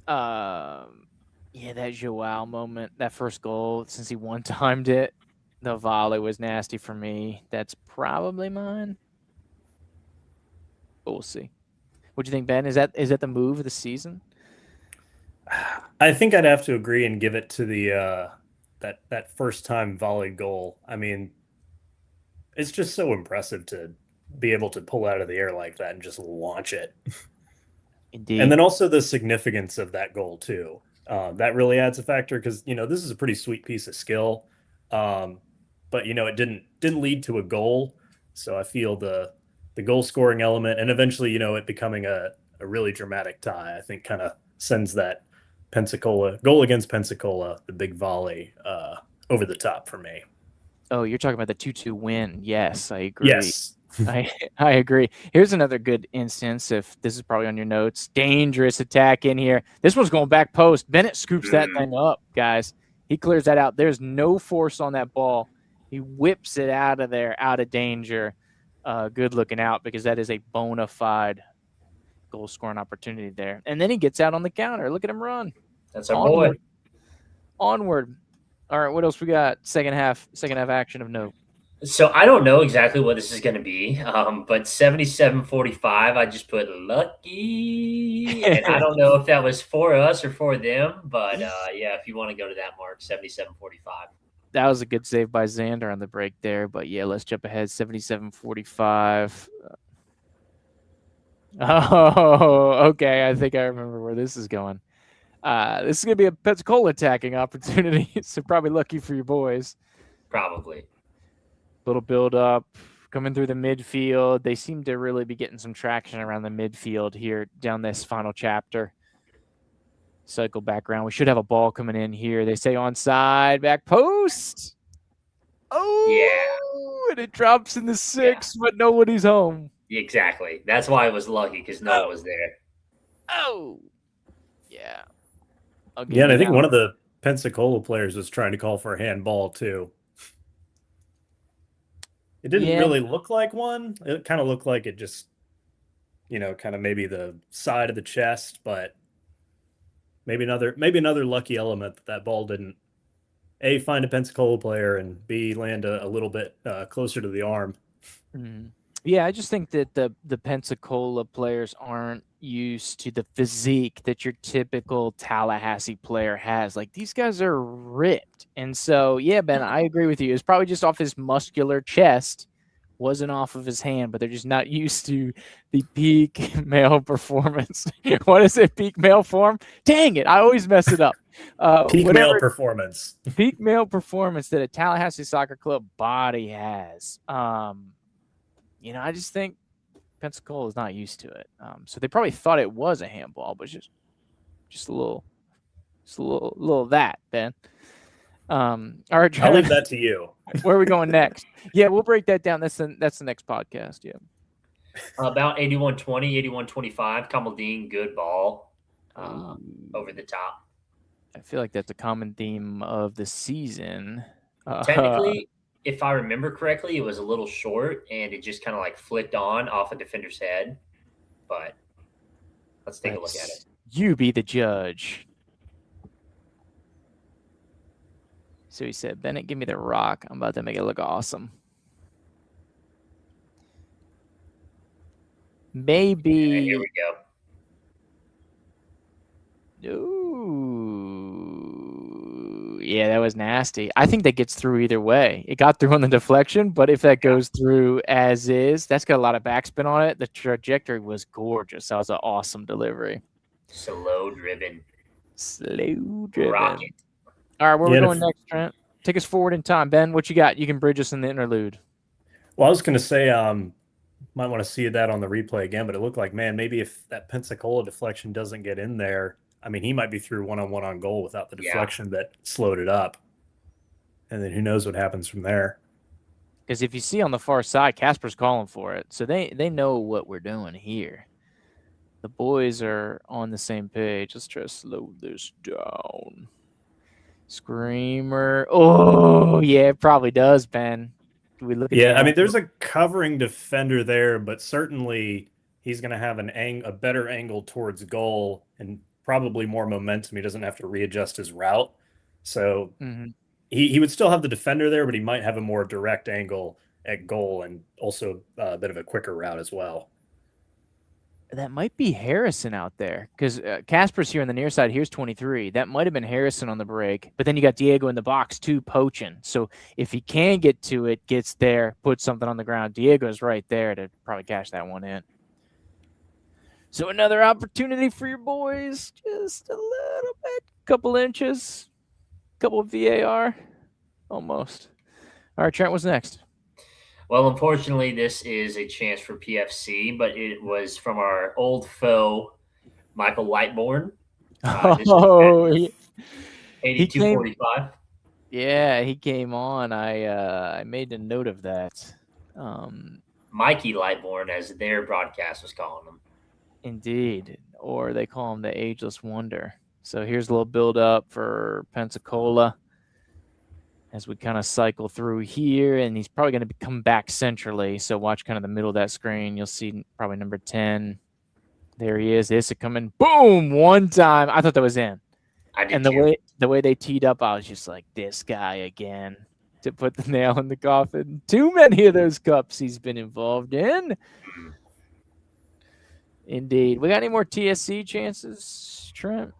Yeah, that Joao moment, that first goal, since he one-timed it, the volley was nasty for me. That's probably mine. But we'll see. What do you think, Ben? Is that the move of the season? I think I'd have to agree and give it to the that first time volley goal. I mean, it's just so impressive to be able to pull out of the air like that and just launch it. Indeed. And then also the significance of that goal too. That really adds a factor because this is a pretty sweet piece of skill, but it didn't lead to a goal. So I feel the goal scoring element and eventually it becoming a really dramatic tie, I think kind of sends that Pensacola goal against Pensacola, the big volley, over the top for me. Oh, you're talking about the 2-2 win. Yes, I agree. Yes. I agree. Here's another good instance. If this is probably on your notes, dangerous attack in here. This one's going back post. Bennett scoops that thing up, guys. He clears that out. There's no force on that ball. He whips it out of there, out of danger. Good looking out because that is a bona fide goal scoring opportunity there. And then he gets out on the counter. Look at him run. That's our boy. Onward. All right, what else we got? Second half action of note. So I don't know exactly what this is going to be, but 77-45, I just put lucky. And I don't know if that was for us or for them, but yeah, if you want to go to that mark, 77-45. That was a good save by Xander on the break there, but yeah, let's jump ahead, 77-45. Oh, okay, I think I remember where this is going. This is going to be a Pensacola attacking opportunity, so probably lucky for your boys. Probably. Little build up coming through the midfield. They seem to really be getting some traction around the midfield here down this final chapter. Cycle background. We should have a ball coming in here. They say onside, back post. Oh, yeah. And it drops in the 6, but nobody's home. Exactly. That's why it was lucky because no one was there. Oh, yeah. Yeah, and I think one of the Pensacola players was trying to call for a handball too. It didn't really look like one. It kind of looked like it just, kind of maybe the side of the chest, but maybe another lucky element that ball didn't A, find a Pensacola player, and B, land a little bit closer to the arm. Mm-hmm. Yeah, I just think that the Pensacola players aren't used to the physique that your typical Tallahassee player has. Like, these guys are ripped. And so, yeah, Ben, I agree with you. It's probably just off his muscular chest, wasn't off of his hand, but they're just not used to the peak male performance. What is it? Peak male form? Dang it. I always mess it up. Peak male performance. Peak male performance that a Tallahassee Soccer Club body has. I just think Pensacola is not used to it. So they probably thought it was a handball, but just a little of that, Ben. All right, John, I'll leave that to you. Where are we going next? Yeah, we'll break that down. That's the next podcast. Yeah. About 81-20, 81-25. Kamaldeen, good ball over the top. I feel like that's a common theme of the season. Technically, if I remember correctly, it was a little short and it just kind of like flicked on off a defender's head. But let's take a look at it. You be the judge. So he said, Bennett, give me the rock. I'm about to make it look awesome. Maybe. Here we go. Ooh, yeah, that was nasty. I think that gets through either way. It got through on the deflection, but if that goes through as is, that's got a lot of backspin on it. The trajectory was gorgeous. That was an awesome delivery. Slow driven. Slow driven. Rocket. All right, where are we Yeah, going next, Trent? Take us forward in time. Ben, what you got? You can bridge us in the interlude. Well, I was going to say, might want to see that on the replay again, but it looked like, man, maybe if that Pensacola deflection doesn't get in there, I mean, he might be through one-on-one on goal without the deflection that slowed it up. And then who knows what happens from there. Because if you see on the far side, Casper's calling for it. So they know what we're doing here. The boys are on the same page. Let's try to slow this down. Screamer. Oh, yeah, it probably does, Ben. Do we look at I mean, there's a covering defender there, but certainly he's going to have a better angle towards goal and probably more momentum. He doesn't have to readjust his route. So he would still have the defender there, but he might have a more direct angle at goal and also a bit of a quicker route as well. That might be Harrison out there because Casper's here on the near side. Here's 23. That might have been Harrison on the break, but then you got Diego in the box too, poaching. So if he can get to it, gets there, puts something on the ground, Diego's right there to probably cash that one in. So another opportunity for your boys, just a little bit, couple inches, couple of VAR, almost. All right, Trent, what's next? Well, unfortunately, this is a chance for PFC, but it was from our old foe, Michael Lightbourne. He 82-45. Yeah, he came on. I made a note of that. Mikey Lightbourne, as their broadcast was calling him. Indeed. Or they call him the Ageless Wonder. So here's a little build up for Pensacola as we kind of cycle through here, and he's probably going to come back centrally. So watch kind of the middle of that screen. You'll see probably number 10. There he is. Issa coming. Boom! One time. I thought that was in. I did and the way they teed up, I was just like, this guy again to put the nail in the coffin. Too many of those cups he's been involved in. Indeed. We got any more TSC chances, Trent?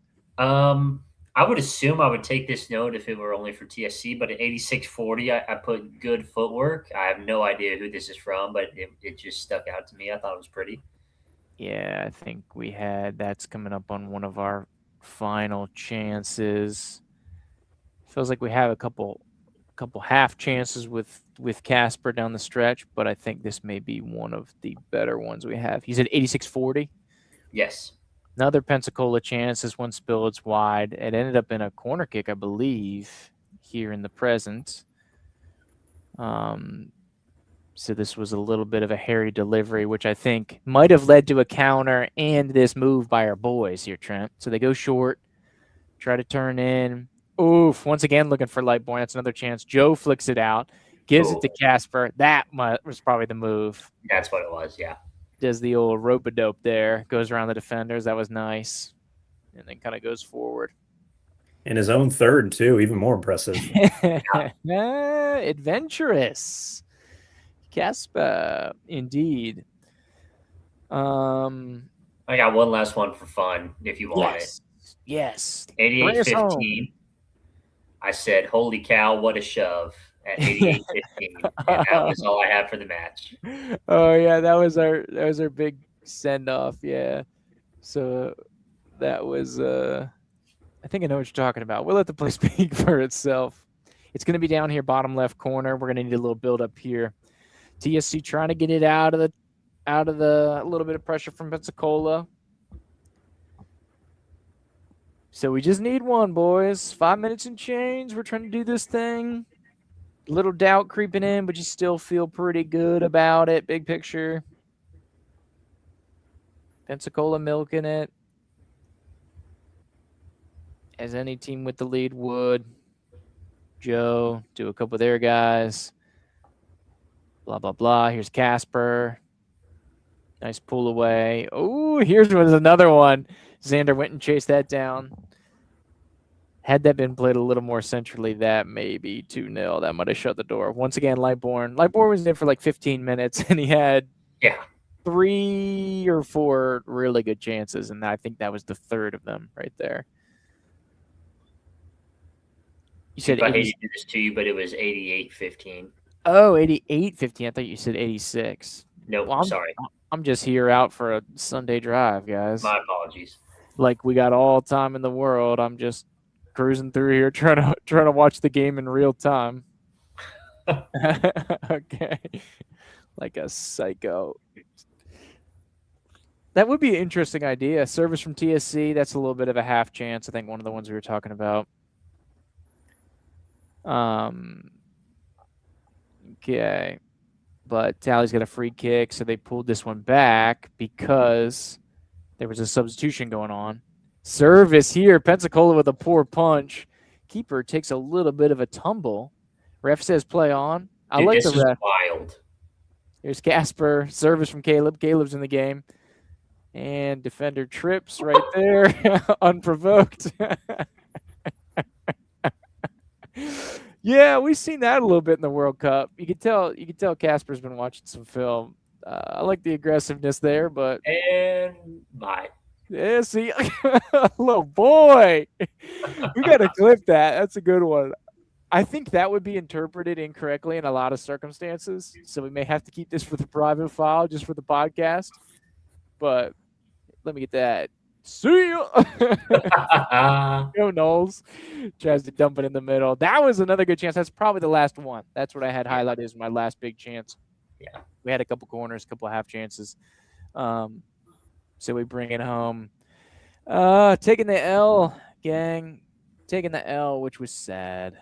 I would assume I would take this note if it were only for TSC, but at 86-40, I put good footwork. I have no idea who this is from, but it just stuck out to me. I thought it was pretty. Yeah, I think we had that's coming up on one of our final chances. Feels like we have a couple half chances with Casper down the stretch, but I think this may be one of the better ones we have. He's at 86-40. Yes. Another Pensacola chance. This one spilled. It's wide. It ended up in a corner kick, I believe, here in the present. So this was a little bit of a hairy delivery, which I think might have led to a counter and this move by our boys here, Trent. So they go short, try to turn in. Oof. Once again, looking for Lightbourne. That's another chance. Joe flicks it out, gives it to Casper. That was probably the move. That's what it was, yeah. Does the old rope-a-dope there, goes around the defenders. That was nice. And then kind of goes forward. In his own third, too. Even more impressive. Adventurous. Casper, indeed. I got one last one for fun, if you want it. Yes. 88-15. I said, holy cow, what a shove at 88-15. And that was all I had for the match. Oh yeah, that was our big send-off, yeah. So that was I think I know what you're talking about. We'll let the play speak for itself. It's going to be down here bottom left corner. We're going to need a little build up here. TSC trying to get it out of the a little bit of pressure from Pensacola. So we just need one, boys. 5 minutes and change. We're trying to do this thing. Little doubt creeping in, but you still feel pretty good about it. Big picture. Pensacola milking it. As any team with the lead would. Joe, do a couple of their guys. Blah, blah, blah. Here's Casper. Nice pull away. Oh, here's another one. Xander went and chased that down. Had that been played a little more centrally, that may be 2-0. That might have shut the door. Once again, Lightbourne. Lightbourne was in for like 15 minutes, and he had 3 or 4 really good chances, and I think that was the third of them right there. You said Chief, I hate 80. to do this to you, but it was 88-15. Oh, 88-15. I thought you said 86. Nope, Well, sorry. I'm just here out for a Sunday drive, guys. My apologies. Like we got all time in the world. I'm just cruising through here trying to watch the game in real time. Okay. Like a psycho. That would be an interesting idea. Service from TSC, that's a little bit of a half chance. I think one of the ones we were talking about. Okay. But Tally's got a free kick, so they pulled this one back because there was a substitution going on. Service here. Pensacola with a poor punch. Keeper takes a little bit of a tumble. Ref says play on. I like the ref. Wild. Here's Casper. Service from Caleb. Caleb's in the game. And defender trips right there. Unprovoked. Yeah, we've seen that a little bit in the World Cup. You could tell Casper's been watching some film. I like the aggressiveness there, but And bye. Yeah, see, little boy. We got to clip that. That's a good one. I think that would be interpreted incorrectly in a lot of circumstances. So we may have to keep this for the private file, just for the podcast. But let me get that. See ya. Go Knowles. Tries to dump it in the middle. That was another good chance. That's probably the last one. That's what I had highlighted as my last big chance. Yeah. We had a couple corners, a couple of half chances. So we bring it home. Taking the L, gang. Taking the L, which was sad.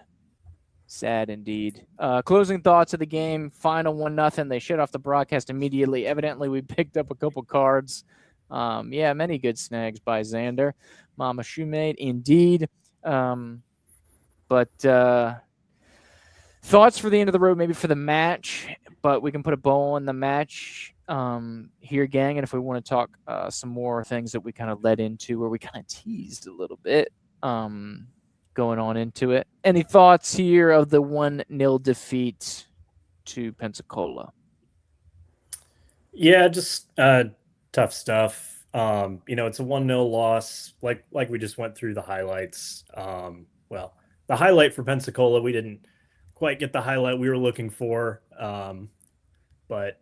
Sad indeed. Closing thoughts of the game. Final 1-0. They shut off the broadcast immediately. Evidently, we picked up a couple cards. Yeah, many good snags by Xander. Mama Shoemate, indeed. But thoughts for the end of the road, maybe for the match. But we can put a bow on the match here, gang. And if we want to talk some more things that we kind of led into, where we kind of teased a little bit going on into it. Any thoughts here of the 1-0 defeat to Pensacola? Yeah, just tough stuff. It's a 1-0 loss. Like we just went through the highlights. Well, the highlight for Pensacola, we didn't quite get the highlight we were looking for. But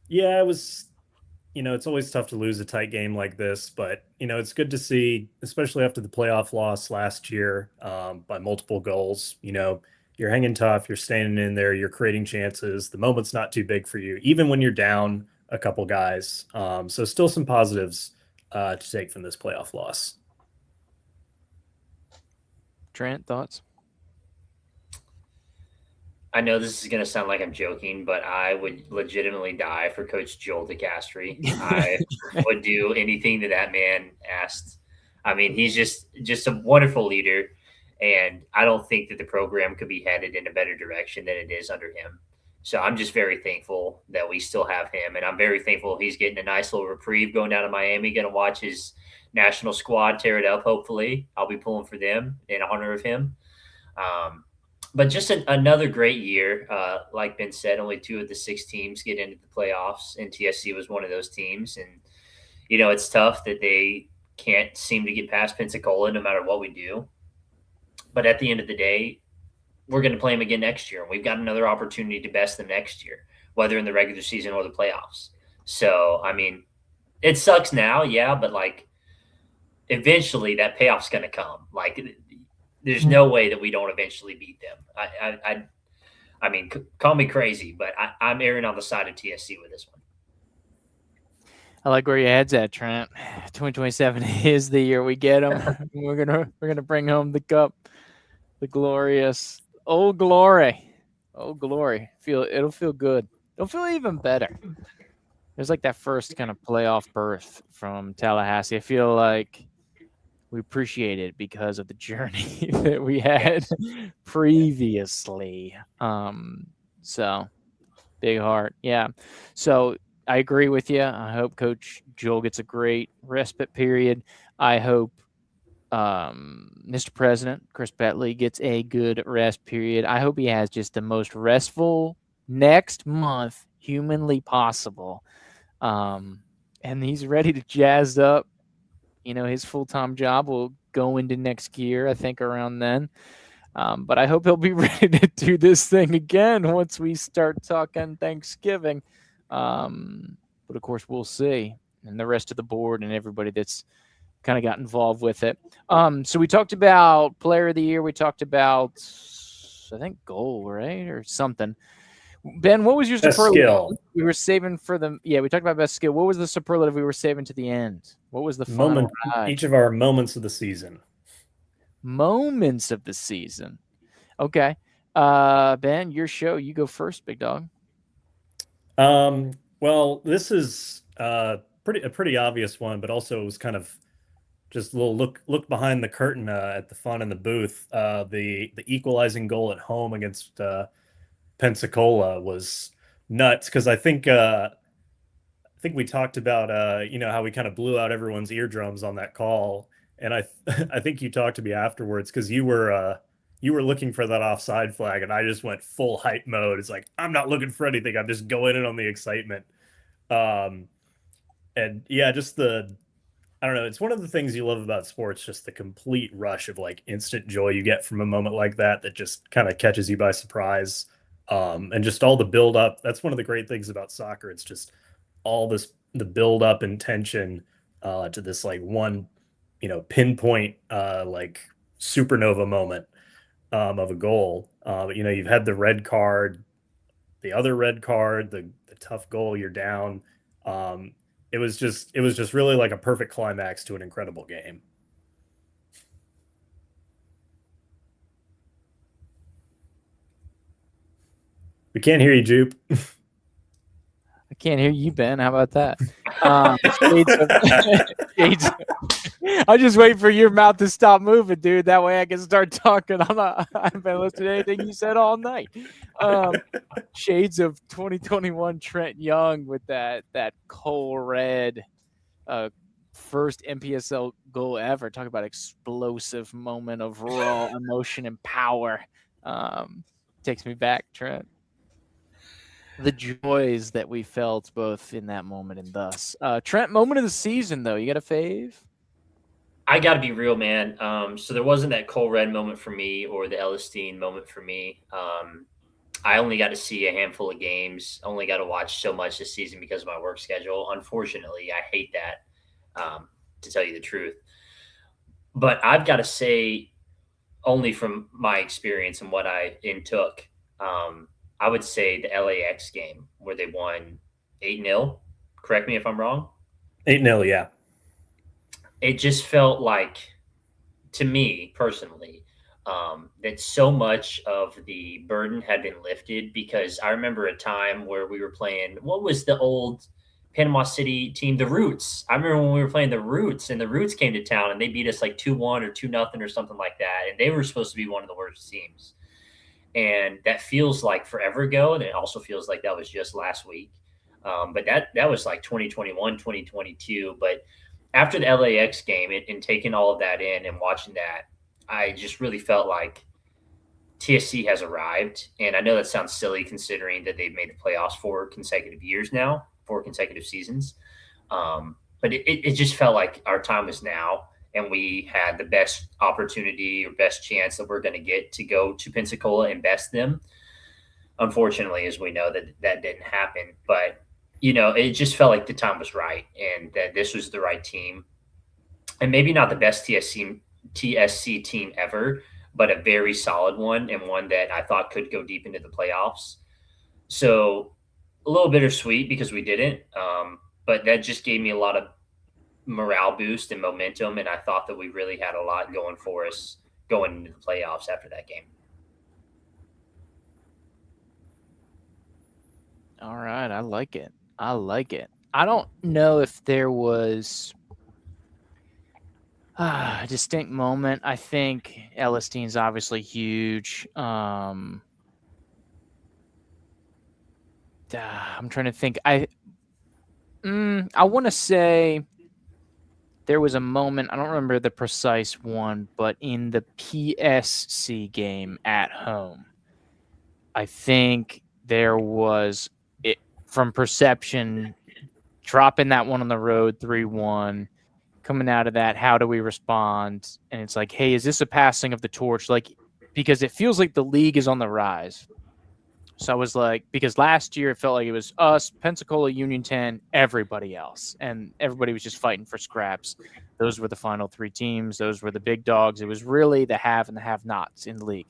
yeah, it was, it's always tough to lose a tight game like this, but it's good to see, especially after the playoff loss last year, by multiple goals. You're hanging tough, you're standing in there, you're creating chances. The moment's not too big for you, even when you're down a couple guys. So still some positives to take from this playoff loss. Trent, thoughts? I know this is going to sound like I'm joking, but I would legitimately die for Coach Joel DeCastri. I would do anything that man asked. I mean, he's just a wonderful leader, and I don't think that the program could be headed in a better direction than it is under him. So I'm just very thankful that we still have him, and I'm very thankful he's getting a nice little reprieve going down to Miami, going to watch his national squad tear it up, hopefully. I'll be pulling for them in honor of him. But just another great year. Like Ben said, only 2 of the 6 teams get into the playoffs, and TSC was one of those teams. And, it's tough that they can't seem to get past Pensacola no matter what we do. But at the end of the day, we're going to play them again next year. And we've got another opportunity to best them next year, whether in the regular season or the playoffs. So, I mean, it sucks now, yeah, but, eventually that payoff's going to come. There's no way that we don't eventually beat them. I mean, call me crazy, but I'm erring on the side of TSC with this one. I like where your head's at, Trent. 2027 is the year we get them. we're gonna bring home the cup, the glorious Old Glory. It'll feel good. It'll feel even better. There's that first kind of playoff berth from Tallahassee. I feel like we appreciate it because of the journey that we had previously. So big heart. Yeah. So I agree with you. I hope Coach Joel gets a great respite period. I hope Mr. President, Chris Betley, gets a good rest period. I hope he has just the most restful next month humanly possible. And he's ready to jazz up. His full-time job will go into next year, I think, around then. But I hope he'll be ready to do this thing again once we start talking Thanksgiving. But of course, we'll see. And the rest of the board and everybody that's kind of got involved with it. So we talked about player of the year. We talked about, I think, goal, right? Or something. Ben, what was your Best superlative skill. we were saving for the? Yeah, we talked about best skill. What was the superlative we were saving to the end? What was the final ride? Each of our moments of the season. Moments of the season. Okay. Ben, your show. You go first, big dog. Well, this is a pretty obvious one, but also it was kind of just a little look behind the curtain at the fun in the booth. The equalizing goal at home against Pensacola was nuts because I think we talked about how we kind of blew out everyone's eardrums on that call, and I think you talked to me afterwards because you were looking for that offside flag, and I just went full hype mode. It's like I'm not looking for anything. I'm just going in on the excitement. And yeah, just I don't know. It's one of the things you love about sports, just the complete rush of like instant joy you get from a moment like that just kind of catches you by surprise. And just all the build up. That's one of the great things about soccer. It's just all the build up and tension to this like one, pinpoint like supernova moment of a goal. You've had the red card, the other red card, the tough goal, you're down. It was just really like a perfect climax to an incredible game. We can't hear you, Jupe. I can't hear you, Ben. How about that? Shades I'll just wait for your mouth to stop moving, dude. That way I can start talking. I haven't been listening to anything you said all night. Shades of 2021 Trent Young with that coal red first NPSL goal ever. Talk about explosive moment of raw emotion and power. Takes me back, Trent. The joys that we felt both in that moment and thus. Trent, moment of the season, though. You got a fave? I got to be real, man. So there wasn't that Cole Red moment for me or the Ellisteen moment for me. I only got to see a handful of games, only got to watch so much this season because of my work schedule. Unfortunately, I hate that, to tell you the truth. But I've got to say, only from my experience and what I intook, I would say the LAX game where they won 8-0. Correct me if I'm wrong. 8-0, yeah. It just felt like, to me personally, that so much of the burden had been lifted because I remember a time where we were playing, what was the old Panama City team, the Roots. I remember when we were playing the Roots and the Roots came to town and they beat us like 2-1 or 2-0 or something like that. And they were supposed to be one of the worst teams. And that feels like forever ago. And it also feels like that was just last week. But that was like 2021, 2022. But after the LAX game and taking all of that in and watching that, I just really felt like TSC has arrived. And I know that sounds silly considering that they've made the playoffs 4 consecutive years now, 4 consecutive seasons. But it just felt like our time was now. And we had the best opportunity or best chance that we're going to get to go to Pensacola and best them. Unfortunately, as we know, that didn't happen. But, it just felt like the time was right and that this was the right team. And maybe not the best TSC team ever, but a very solid one and one that I thought could go deep into the playoffs. So a little bittersweet because we didn't, but that just gave me a lot of morale boost and momentum, and I thought that we really had a lot going for us going into the playoffs after that game. All right, I like it. I don't know if there was a distinct moment. I think Elisteen's obviously huge. I'm trying to think. I want to say there was a moment, I don't remember the precise one, but in the PSC game at home, I think there was, from perception, dropping that one on the road 3-1, coming out of that, how do we respond? And it's like, hey, is this a passing of the torch? Like, because it feels like the league is on the rise. So I was like, because last year it felt like it was us, Pensacola, Union 10, everybody else. And everybody was just fighting for scraps. Those were the final 3 teams. Those were the big dogs. It was really the have and the have-nots in the league.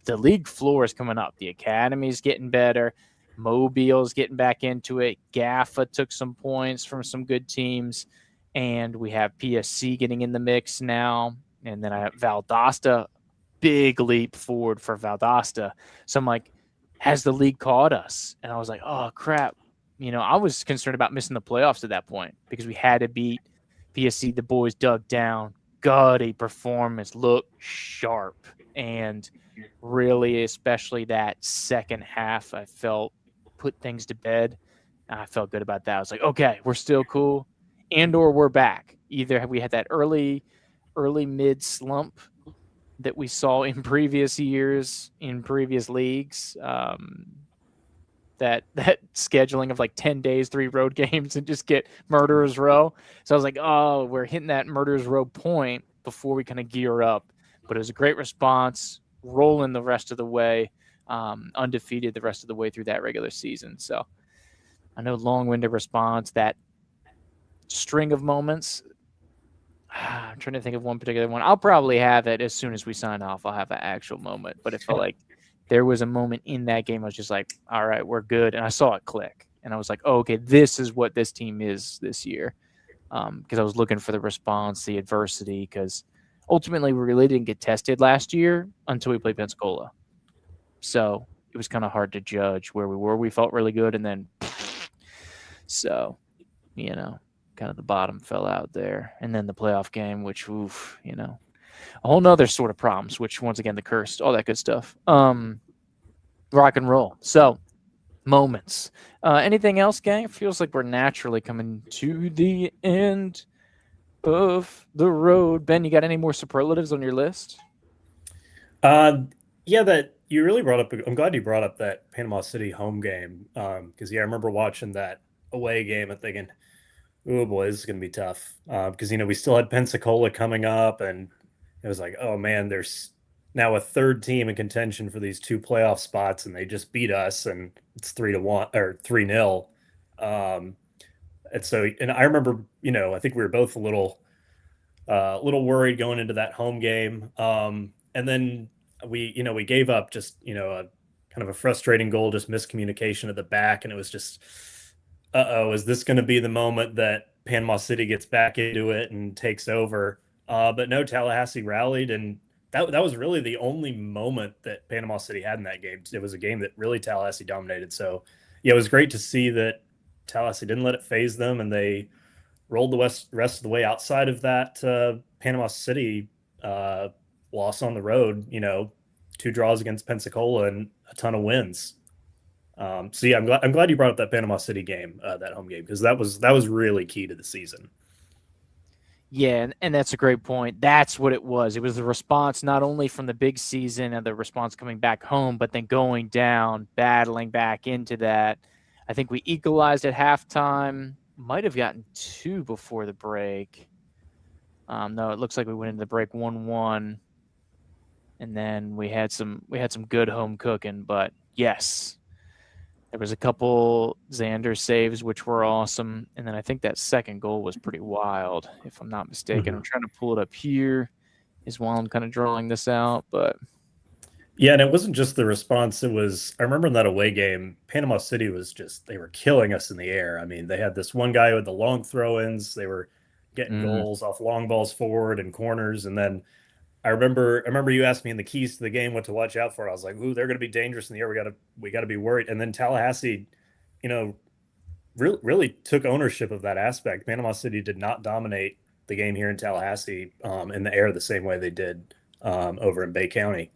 The league floor is coming up. The academy's getting better. Mobile's getting back into it. GAFA took some points from some good teams. And we have PSC getting in the mix now. And then I have Valdosta, big leap forward for Valdosta. So I'm like, has the league caught us? And I was like, oh, crap. I was concerned about missing the playoffs at that point because we had to beat PSC. The boys dug down, gaudy performance, looked sharp. And really, especially that second half, I felt put things to bed. I felt good about that. I was like, okay, we're still cool. And or we're back. Either we had that early mid slump that we saw in previous years, in previous leagues, that scheduling of like 10 days, 3 road games and just get Murderers Row. So I was like, oh, we're hitting that Murderers Row point before we kind of gear up. But it was a great response, rolling the rest of the way, undefeated the rest of the way through that regular season. So I know long-winded response, that string of moments. I'm trying to think of one particular one. I'll probably have it as soon as we sign off. I'll have an actual moment. But it felt like there was a moment in that game I was just like, all right, we're good. And I saw it click. And I was like, oh, okay, this is what this team is this year. Because I was looking for the response, the adversity. Because ultimately, we really didn't get tested last year until we played Pensacola. So it was kind of hard to judge where we were. We felt really good. And then, so, kind of the bottom fell out there. And then the playoff game, which, a whole nother sort of problems, which once again, the cursed, all that good stuff. Rock and roll. So moments. Anything else, gang? It feels like we're naturally coming to the end of the road. Ben, you got any more superlatives on your list? Yeah, that you really brought up. I'm glad you brought up that Panama City home game. Because I remember watching that away game and thinking, oh boy, this is going to be tough. Because we still had Pensacola coming up, and it was like, oh man, there's now a third team in contention for these 2 playoff spots, and they just beat us, and it's 3-1 or 3-0. And I remember, I think we were both a little worried going into that home game. And then we gave up just, a kind of a frustrating goal, just miscommunication at the back. And it was just, is this going to be the moment that Panama City gets back into it and takes over? But no, Tallahassee rallied, and that was really the only moment that Panama City had in that game. It was a game that really Tallahassee dominated. So yeah, it was great to see that Tallahassee didn't let it phase them, and they rolled the rest of the way outside of that Panama City loss on the road. 2 draws against Pensacola and a ton of wins. So yeah, I'm glad you brought up that Panama City game, that home game, because that was really key to the season. Yeah, and that's a great point. That's what it was. It was the response not only from the big season and the response coming back home, but then going down, battling back into that. I think we equalized at halftime. Might have gotten 2 before the break. No, it looks like we went into the break 1-1, and then we had some good home cooking. But yes, there was a couple Xander saves, which were awesome. And then I think that second goal was pretty wild, if I'm not mistaken. Mm-hmm. I'm trying to pull it up here is while I'm kind of drawing this out. But yeah, and it wasn't just the response. It was, I remember in that away game, Panama City was just, they were killing us in the air. I mean, they had this one guy with the long throw-ins. They were getting goals off long balls forward and corners. And then I remember you asked me in the keys to the game what to watch out for. I was like, ooh, they're going to be dangerous in the air. We got to be worried. And then Tallahassee, really took ownership of that aspect. Panama City did not dominate the game here in Tallahassee in the air the same way they did over in Bay County.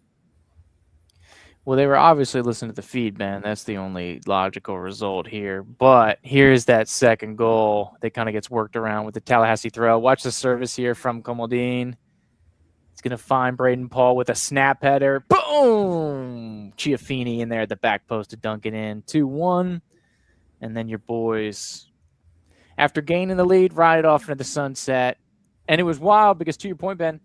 Well, they were obviously listening to the feed, man. That's the only logical result here. But here's that second goal that kind of gets worked around with the Tallahassee throw. Watch the service here from Comodine. It's going to find Braden Paul with a snap header. Boom! Chiafini in there at the back post to dunk it in. 2-1. And then your boys. After gaining the lead, ride it off into the sunset. And it was wild because, to your point, Ben,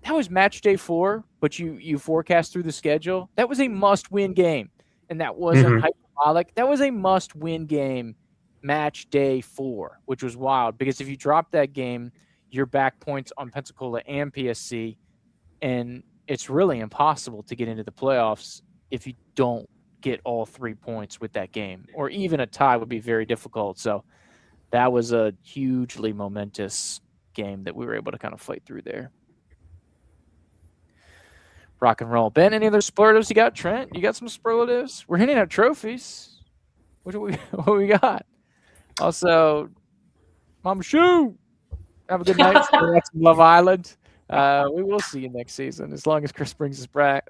that was match day 4, but you forecast through the schedule. That was a must-win game, and that wasn't hyperbolic. That was a must-win game, match day 4, which was wild because if you drop that game, you're back points on Pensacola and PSC, and it's really impossible to get into the playoffs if you don't get all 3 points with that game, or even a tie would be very difficult. So that was a hugely momentous game that we were able to kind of fight through there. Rock and roll. Ben, any other superlatives you got? Trent, you got some superlatives? We're hitting out trophies. What we got? Also, Mama Shoo, have a good night. Love Island. We will see you next season as long as Chris brings us black.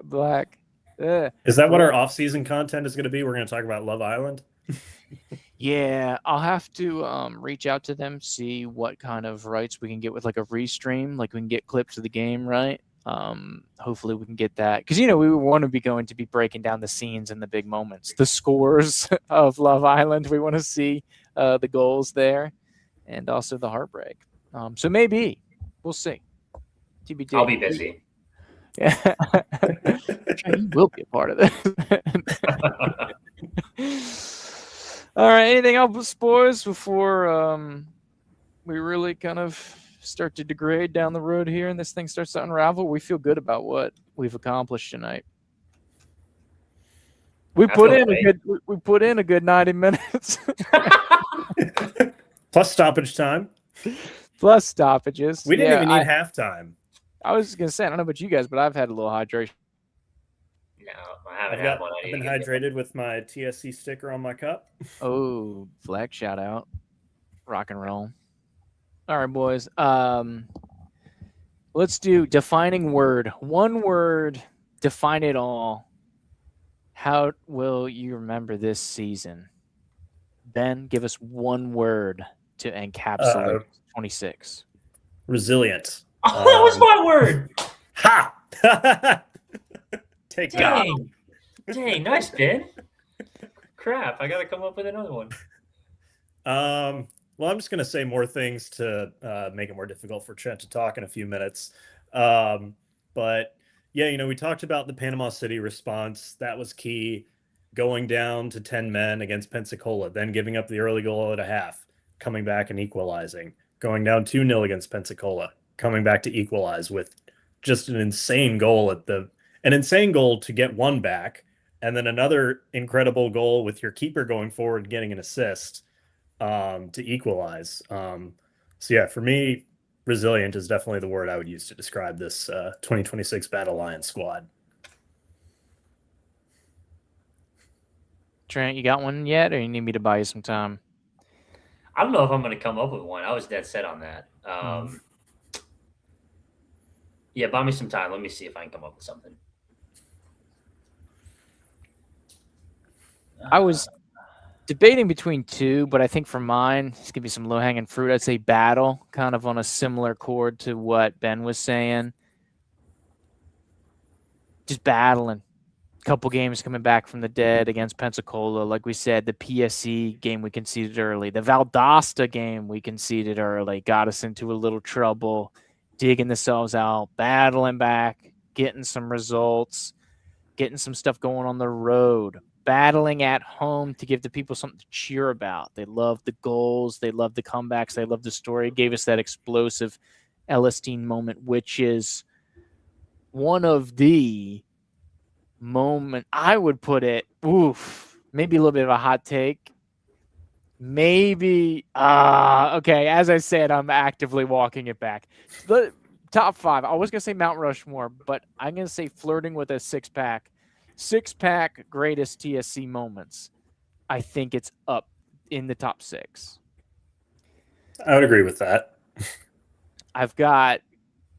Is that what our off-season content is going to be? We're going to talk about Love Island? Yeah, I'll have to reach out to them, see what kind of rights we can get with like a restream, like we can get clips of the game, right? Hopefully we can get that because we want to be going to be breaking down the scenes and the big moments, the scores of Love Island. We want to see the goals there, and also the heartbreak. So maybe we'll see. TBD. I'll be busy. Yeah, you will be a part of this. All right. Anything else, boys, before we really kind of start to degrade down the road here and this thing starts to unravel? We feel good about what we've accomplished tonight. We put in a good 90 minutes. Plus stoppage time. Plus stoppages. We didn't even need halftime. I was going to say, I don't know about you guys, but I've had a little hydration. No, I haven't had one. I've been hydrated with my TSC sticker on my cup. Oh, flag shout out. Rock and roll. All right, boys. Let's do defining word. One word, define it all. How will you remember this season? Ben, give us one word to encapsulate 26. Resilient. Oh, that was my word. Ha! Take that. Dang, nice, Ben. Crap, I got to come up with another one. Well, I'm just going to say more things to make it more difficult for Trent to talk in a few minutes. But yeah, we talked about the Panama City response. That was key. Going down to 10 men against Pensacola, then giving up the early goal at a half, coming back and equalizing. Going down 2-0 against Pensacola, coming back to equalize with just an insane goal to get one back, and then another incredible goal with your keeper going forward, getting an assist to equalize. So yeah, for me, resilient is definitely the word I would use to describe this 2026 Battle Lions squad. Trent, you got one yet, or you need me to buy you some time? I don't know if I'm going to come up with one. I was dead set on that. Yeah, buy me some time. Let me see if I can come up with something. I was debating between two, but I think for mine, it's going to be some low-hanging fruit. I'd say battle, kind of on a similar chord to what Ben was saying. Just battling. Couple games coming back from the dead against Pensacola. Like we said, the PSC game we conceded early. The Valdosta game we conceded early. Got us into a little trouble. Digging themselves out. Battling back. Getting some results. Getting some stuff going on the road. Battling at home to give the people something to cheer about. They love the goals. They love the comebacks. They love the story. It gave us that explosive Elistine moment, which is one of the moment, I would put it, maybe a little bit of a hot take. Maybe, okay, as I said, I'm actively walking it back. The top 5, I was going to say Mount Rushmore, but I'm going to say flirting with a six-pack. Six-pack greatest TSC moments. I think it's up in the top 6. I would agree with that. I've got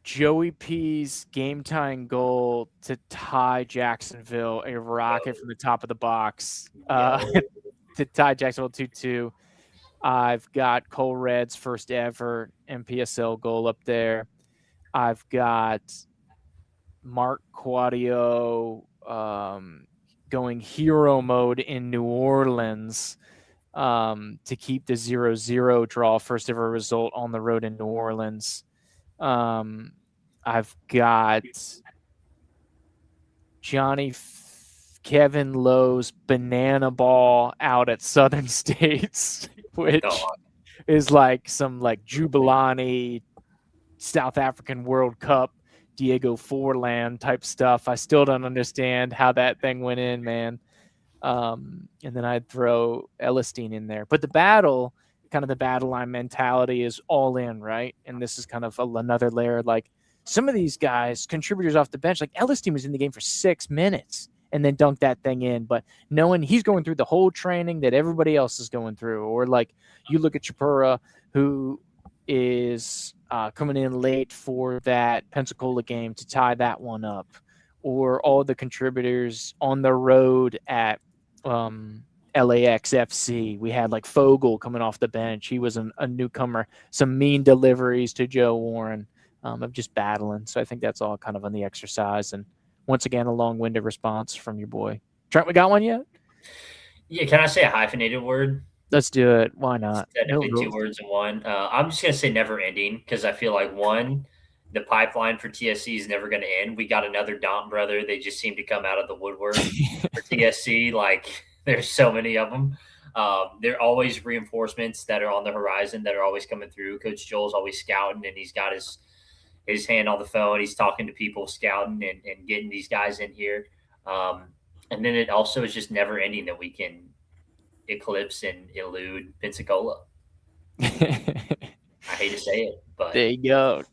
Joey P's game-tying goal to tie Jacksonville, a rocket from the top of the box to tie Jacksonville 2-2. I've got Cole Red's first ever MPSL goal up there. I've got Mark Quadio going hero mode in New Orleans to keep the 0-0 draw, first ever result on the road in New Orleans. I've got Kevin Lowe's banana ball out at Southern States, which is like some like Jubilani South African World Cup Diego Forlan type stuff. I still don't understand how that thing went in, man. And then I'd throw Elistine in there. But the battle line mentality is all in, right? And this is kind of another layer. Like some of these guys, contributors off the bench, like Elistine was in the game for 6 minutes and then dunked that thing in. But knowing he's going through the whole training that everybody else is going through, or like you look at Chapura, who is coming in late for that Pensacola game to tie that one up, or all the contributors on the road at LAX FC. We had like Fogel coming off the bench. He was a newcomer. Some mean deliveries to Joe Warren of just battling. So I think that's all kind of on the exercise. And once again, a long-winded response from your boy. Trent, we got one yet? Yeah, can I say a hyphenated word? Let's do it. Why not? Technically two words in one. I'm just going to say never ending because I feel like, one, the pipeline for TSC is never going to end. We got another Dom brother. They just seem to come out of the woodwork for TSC. Like, there's so many of them. There are always reinforcements that are on the horizon that are always coming through. Coach Joel's always scouting, and he's got his hand on the phone. He's talking to people, scouting, and getting these guys in here. And then it also is just never ending that we can eclipse and elude Pensacola. I hate to say it, but there you go.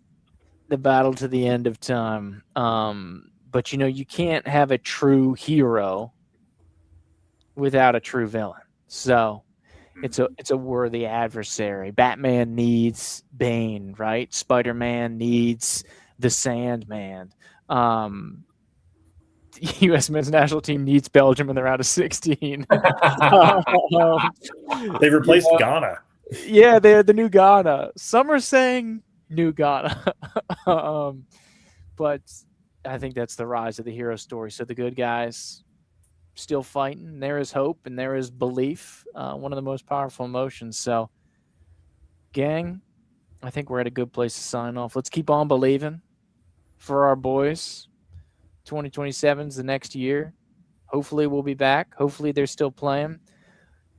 The battle to the end of time. But you can't have a true hero without a true villain. So it's a worthy adversary. Batman needs Bane, right? Spider-Man needs the Sandman. The U.S. men's national team needs Belgium in the round of 16. They replaced Ghana. Yeah, they're the new Ghana. Some are saying new Ghana. But I think that's the rise of the hero story. So the good guys still fighting. There is hope and there is belief. One of the most powerful emotions. So, gang, I think we're at a good place to sign off. Let's keep on believing for our boys. 2027 is the next year. Hopefully we'll be back. Hopefully they're still playing.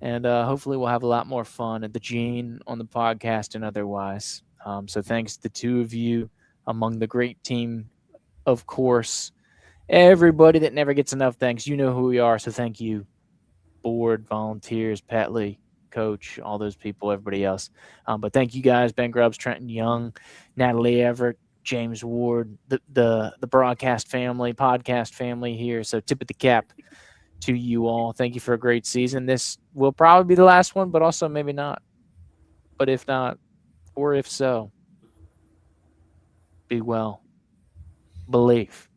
And hopefully we'll have a lot more fun at the Gene, on the podcast, and otherwise. So thanks to the two of you among the great team, of course. Everybody that never gets enough thanks. You know who we are, so thank you. Board, volunteers, Pat Lee, Coach, all those people, everybody else. But thank you guys, Ben Grubbs, Trenton Young, Natalie Everett, James Ward, the broadcast family, podcast family here. So tip of the cap to you all. Thank you for a great season. This will probably be the last one, but also maybe not. But if not, or if so, be well. Believe.